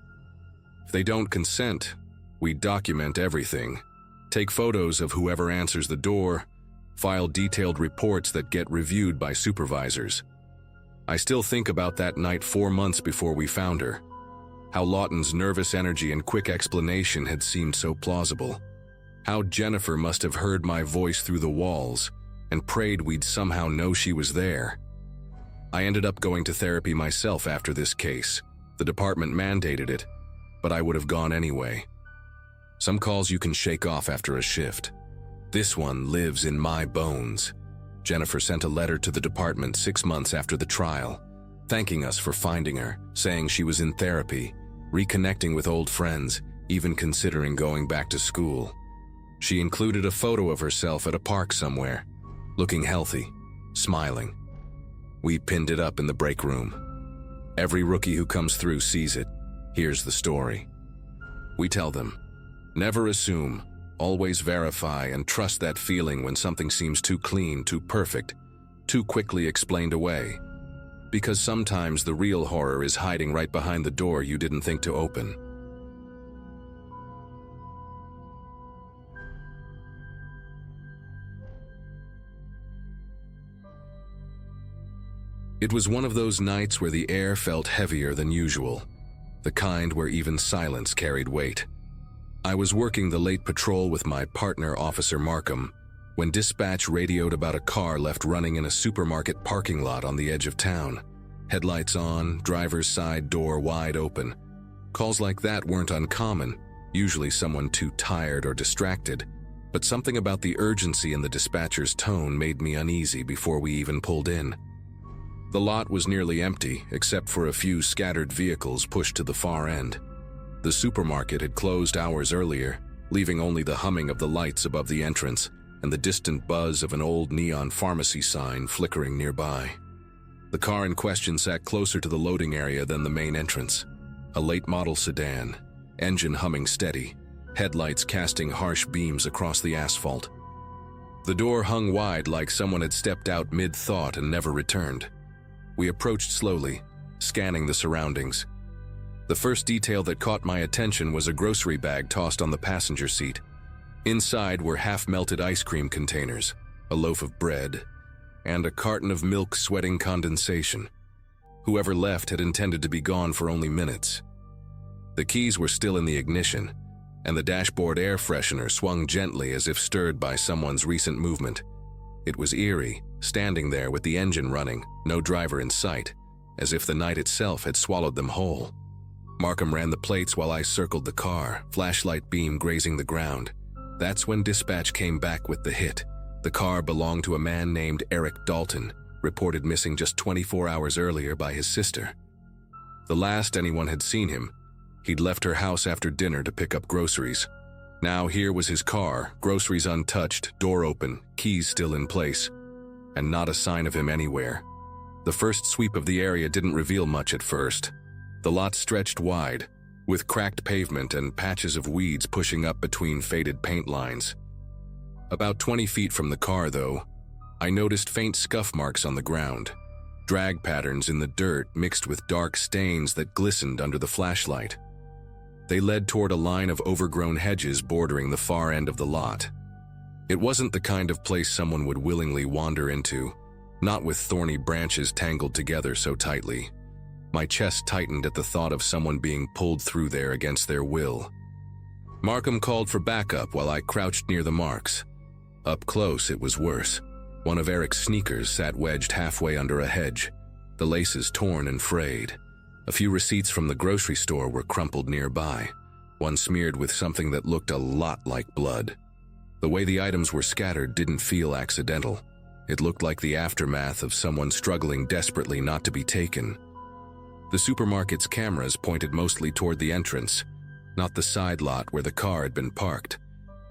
If they don't consent, we document everything, take photos of whoever answers the door, file detailed reports that get reviewed by supervisors. I still think about that night 4 months before we found her, how Lawton's nervous energy and quick explanation had seemed so plausible, how Jennifer must have heard my voice through the walls and prayed we'd somehow know she was there. I ended up going to therapy myself after this case. The department mandated it, but I would have gone anyway. Some calls you can shake off after a shift. This one lives in my bones. Jennifer sent a letter to the department 6 months after the trial, thanking us for finding her, saying she was in therapy, reconnecting with old friends, even considering going back to school. She included a photo of herself at a park somewhere, looking healthy, smiling. We pinned it up in the break room. Every rookie who comes through sees it, hears the story. We tell them, never assume, always verify and trust that feeling when something seems too clean, too perfect, too quickly explained away. Because sometimes the real horror is hiding right behind the door you didn't think to open. It was one of those nights where the air felt heavier than usual, the kind where even silence carried weight. I was working the late patrol with my partner, Officer Markham, when dispatch radioed about a car left running in a supermarket parking lot on the edge of town. Headlights on, driver's side door wide open. Calls like that weren't uncommon, usually someone too tired or distracted, but something about the urgency in the dispatcher's tone made me uneasy before we even pulled in. The lot was nearly empty, except for a few scattered vehicles pushed to the far end. The supermarket had closed hours earlier, leaving only the humming of the lights above the entrance and the distant buzz of an old neon pharmacy sign flickering nearby. The car in question sat closer to the loading area than the main entrance. A late-model sedan, engine humming steady, headlights casting harsh beams across the asphalt. The door hung wide like someone had stepped out mid-thought and never returned. We approached slowly, scanning the surroundings. The first detail that caught my attention was a grocery bag tossed on the passenger seat. Inside were half-melted ice cream containers, a loaf of bread, and a carton of milk sweating condensation. Whoever left had intended to be gone for only minutes. The keys were still in the ignition, and the dashboard air freshener swung gently as if stirred by someone's recent movement. It was eerie, standing there with the engine running, no driver in sight, as if the night itself had swallowed them whole. Markham ran the plates while I circled the car, flashlight beam grazing the ground. That's when dispatch came back with the hit. The car belonged to a man named Eric Dalton, reported missing just 24 hours earlier by his sister. The last anyone had seen him, he'd left her house after dinner to pick up groceries. Now here was his car, groceries untouched, door open, keys still in place, and not a sign of him anywhere. The first sweep of the area didn't reveal much at first. The lot stretched wide, with cracked pavement and patches of weeds pushing up between faded paint lines. About 20 feet from the car, though, I noticed faint scuff marks on the ground, drag patterns in the dirt mixed with dark stains that glistened under the flashlight. They led toward a line of overgrown hedges bordering the far end of the lot. It wasn't the kind of place someone would willingly wander into, not with thorny branches tangled together so tightly. My chest tightened at the thought of someone being pulled through there against their will. Markham called for backup while I crouched near the marks. Up close, it was worse. One of Eric's sneakers sat wedged halfway under a hedge, the laces torn and frayed. A few receipts from the grocery store were crumpled nearby, one smeared with something that looked a lot like blood. The way the items were scattered didn't feel accidental. It looked like the aftermath of someone struggling desperately not to be taken. The supermarket's cameras pointed mostly toward the entrance, not the side lot where the car had been parked,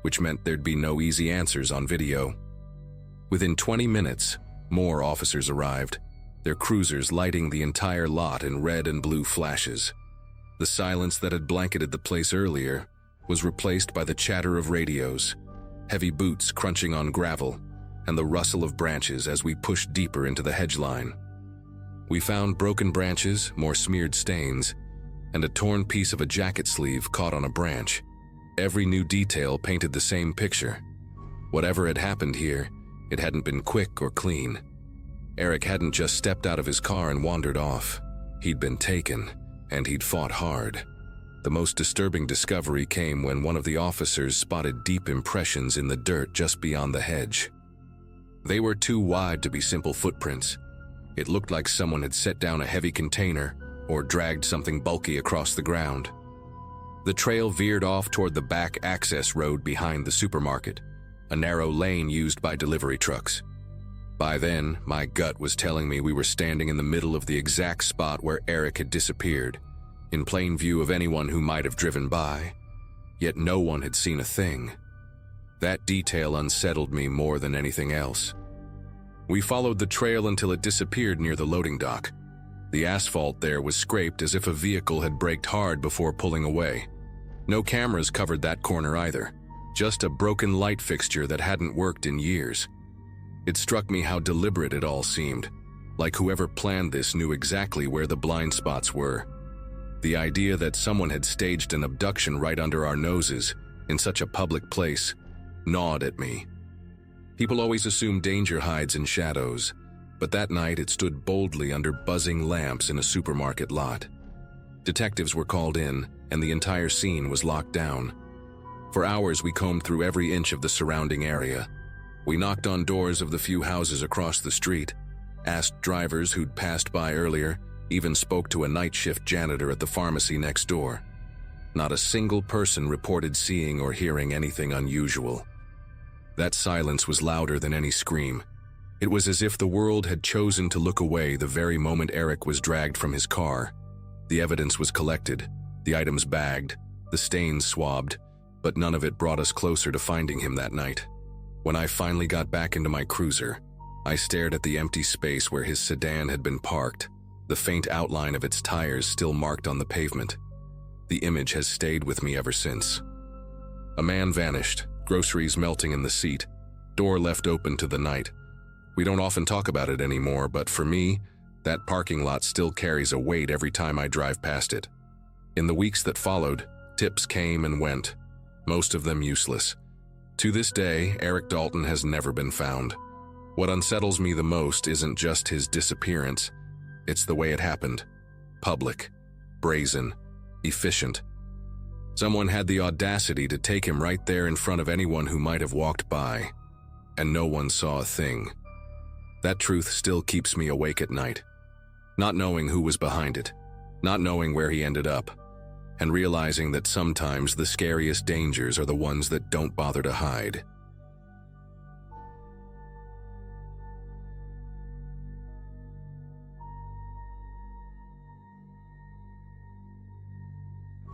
which meant there'd be no easy answers on video. Within 20 minutes, more officers arrived, their cruisers lighting the entire lot in red and blue flashes. The silence that had blanketed the place earlier was replaced by the chatter of radios, heavy boots crunching on gravel, and the rustle of branches as we pushed deeper into the hedge line. We found broken branches, more smeared stains, and a torn piece of a jacket sleeve caught on a branch. Every new detail painted the same picture. Whatever had happened here, it hadn't been quick or clean. Eric hadn't just stepped out of his car and wandered off. He'd been taken, and he'd fought hard. The most disturbing discovery came when one of the officers spotted deep impressions in the dirt just beyond the hedge. They were too wide to be simple footprints. It looked like someone had set down a heavy container or dragged something bulky across the ground. The trail veered off toward the back access road behind the supermarket, a narrow lane used by delivery trucks. By then, my gut was telling me we were standing in the middle of the exact spot where Eric had disappeared, in plain view of anyone who might have driven by, yet no one had seen a thing. That detail unsettled me more than anything else. We followed the trail until it disappeared near the loading dock. The asphalt there was scraped as if a vehicle had braked hard before pulling away. No cameras covered that corner either, just a broken light fixture that hadn't worked in years. It struck me how deliberate it all seemed, like whoever planned this knew exactly where the blind spots were. The idea that someone had staged an abduction right under our noses, in such a public place, gnawed at me. People always assume danger hides in shadows, but that night it stood boldly under buzzing lamps in a supermarket lot. Detectives were called in, and the entire scene was locked down. For hours we combed through every inch of the surrounding area. We knocked on doors of the few houses across the street, asked drivers who'd passed by earlier, even spoke to a night shift janitor at the pharmacy next door. Not a single person reported seeing or hearing anything unusual. That silence was louder than any scream. It was as if the world had chosen to look away the very moment Eric was dragged from his car. The evidence was collected, the items bagged, the stains swabbed, but none of it brought us closer to finding him that night. When I finally got back into my cruiser, I stared at the empty space where his sedan had been parked, the faint outline of its tires still marked on the pavement. The image has stayed with me ever since. A man vanished, groceries melting in the seat, door left open to the night. We don't often talk about it anymore, but for me, that parking lot still carries a weight every time I drive past it. In the weeks that followed, tips came and went, most of them useless. To this day, Eric Dalton has never been found. What unsettles me the most isn't just his disappearance, it's the way it happened. Public, brazen, efficient. Someone had the audacity to take him right there in front of anyone who might have walked by, and no one saw a thing. That truth still keeps me awake at night. Not knowing who was behind it, not knowing where he ended up, and realizing that sometimes the scariest dangers are the ones that don't bother to hide.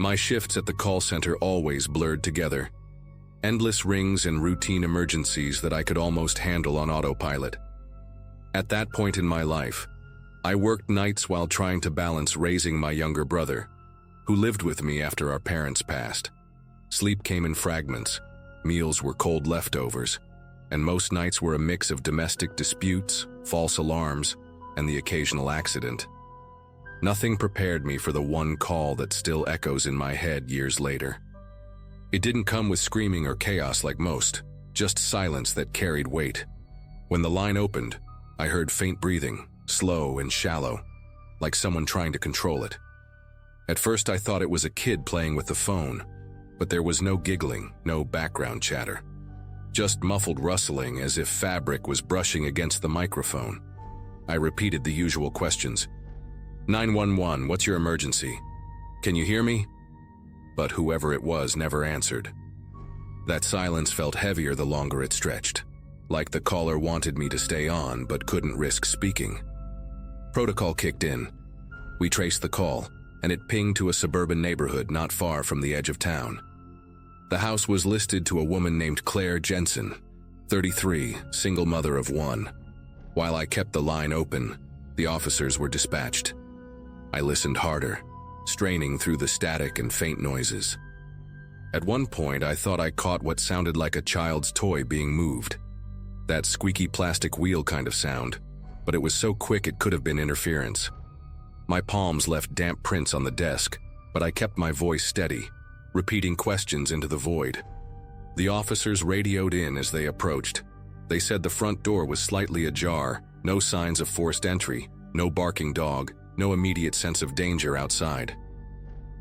My shifts at the call center always blurred together. Endless rings and routine emergencies that I could almost handle on autopilot. At that point in my life, I worked nights while trying to balance raising my younger brother, who lived with me after our parents passed. Sleep came in fragments, meals were cold leftovers, and most nights were a mix of domestic disputes, false alarms, and the occasional accident. Nothing prepared me for the one call that still echoes in my head years later. It didn't come with screaming or chaos like most. just silence that carried weight. When the line opened, I heard faint breathing, slow and shallow, like someone trying to control it. At first I thought it was a kid playing with the phone, but there was no giggling, no background chatter. Just muffled rustling as if fabric was brushing against the microphone. I repeated the usual questions. 911, what's your emergency? Can you hear me? But whoever it was never answered. That silence felt heavier the longer it stretched, like the caller wanted me to stay on but couldn't risk speaking. Protocol kicked in. We traced the call, and it pinged to a suburban neighborhood not far from the edge of town. The house was listed to a woman named Claire Jensen, 33, single mother of 1. While I kept the line open, the officers were dispatched. I listened harder, straining through the static and faint noises. At one point, I thought I caught what sounded like a child's toy being moved. That squeaky plastic wheel kind of sound, but it was so quick it could have been interference. My palms left damp prints on the desk, but I kept my voice steady, repeating questions into the void. The officers radioed in as they approached. They said the front door was slightly ajar, no signs of forced entry, no barking dog, no immediate sense of danger outside.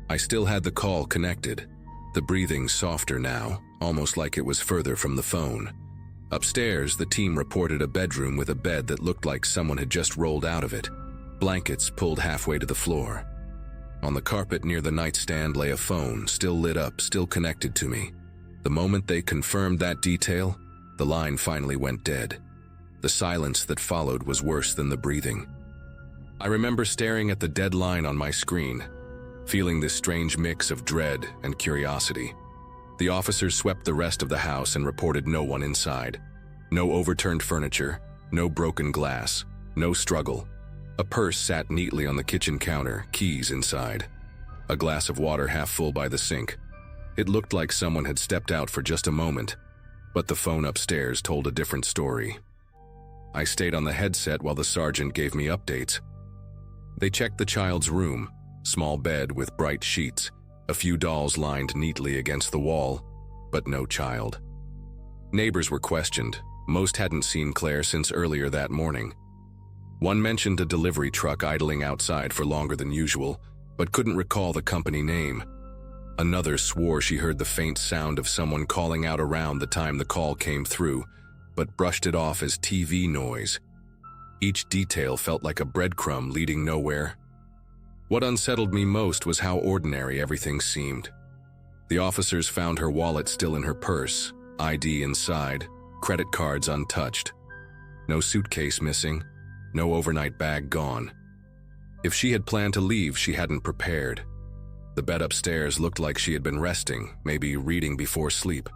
I still had the call connected, the breathing softer now, almost like it was further from the phone. Upstairs, the team reported a bedroom with a bed that looked like someone had just rolled out of it, blankets pulled halfway to the floor. On the carpet near the nightstand lay a phone, still lit up, still connected to me. The moment they confirmed that detail, the line finally went dead. The silence that followed was worse than the breathing. I remember staring at the dead line on my screen, feeling this strange mix of dread and curiosity. The officers swept the rest of the house and reported no one inside. No overturned furniture, no broken glass, no struggle. A purse sat neatly on the kitchen counter, keys inside. A glass of water half full by the sink. It looked like someone had stepped out for just a moment, but the phone upstairs told a different story. I stayed on the headset while the sergeant gave me updates. They checked the child's room, small bed with bright sheets, a few dolls lined neatly against the wall, but no child. Neighbors were questioned. Most hadn't seen Claire since earlier that morning. One mentioned a delivery truck idling outside for longer than usual, but couldn't recall the company name. Another swore she heard the faint sound of someone calling out around the time the call came through, but brushed it off as TV noise. Each detail felt like a breadcrumb leading nowhere. What unsettled me most was how ordinary everything seemed. The officers found her wallet still in her purse, ID inside, credit cards untouched. No suitcase missing, no overnight bag gone. If she had planned to leave, she hadn't prepared. The bed upstairs looked like she had been resting, maybe reading before sleep.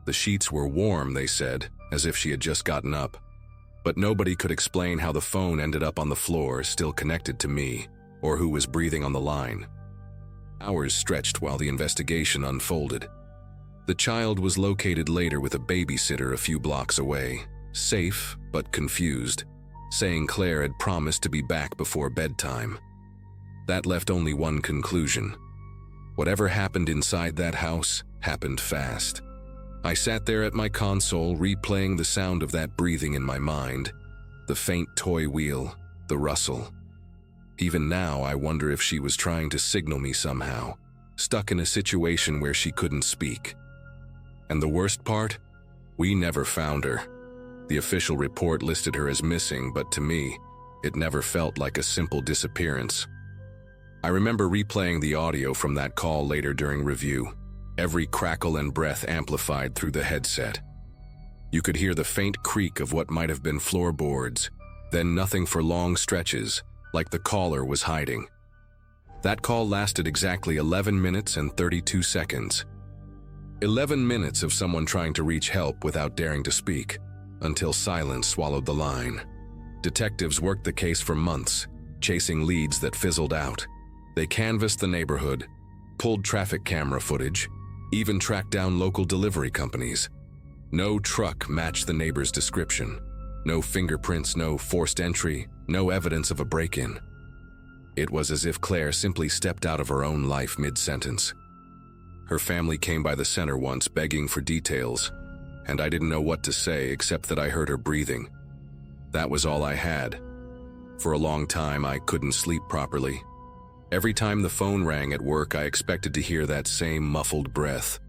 The sheets were warm, they said, as if she had just gotten up. But nobody could explain how the phone ended up on the floor, still connected to me, or who was breathing on the line. Hours stretched while the investigation unfolded. The child was located later with a babysitter a few blocks away, safe but confused, saying Claire had promised to be back before bedtime. That left only one conclusion. Whatever happened inside that house happened fast. I sat there at my console, replaying the sound of that breathing in my mind, the faint toy wheel, the rustle. Even now, I wonder if she was trying to signal me somehow, stuck in a situation where she couldn't speak. And the worst part? We never found her. The official report listed her as missing, but to me, it never felt like a simple disappearance. I remember replaying the audio from that call later during review, every crackle and breath amplified through the headset. You could hear the faint creak of what might have been floorboards, then nothing for long stretches, like the caller was hiding. That call lasted exactly 11 minutes and 32 seconds. 11 minutes of someone trying to reach help without daring to speak, until silence swallowed the line. Detectives worked the case for months, chasing leads that fizzled out. They canvassed the neighborhood, pulled traffic camera footage, even tracked down local delivery companies. No truck matched the neighbor's description. No fingerprints, no forced entry, no evidence of a break-in. It was as if Claire simply stepped out of her own life mid-sentence. Her family came by the center once begging for details, and I didn't know what to say except that I heard her breathing. That was all I had. For a long time, I couldn't sleep properly. Every time the phone rang at work, I expected to hear that same muffled breath.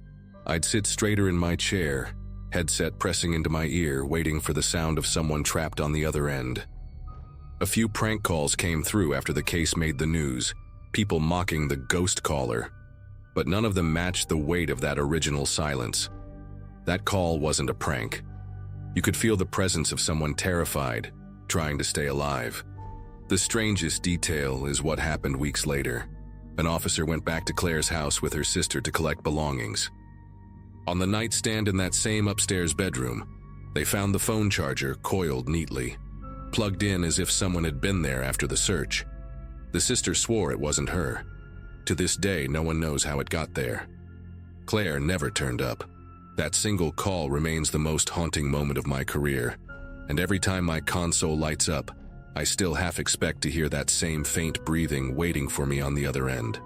I'd sit straighter in my chair, headset pressing into my ear, waiting for the sound of someone trapped on the other end. A few prank calls came through after the case made the news, people mocking the ghost caller, but none of them matched the weight of that original silence. That call wasn't a prank. You could feel the presence of someone terrified, trying to stay alive. The strangest detail is what happened weeks later. An officer went back to Claire's house with her sister to collect belongings. On the nightstand in that same upstairs bedroom, they found the phone charger coiled neatly, plugged in as if someone had been there after the search. The sister swore it wasn't her. To this day, no one knows how it got there. Claire never turned up. That single call remains the most haunting moment of my career, and every time my console lights up, I still half expect to hear that same faint breathing waiting for me on the other end.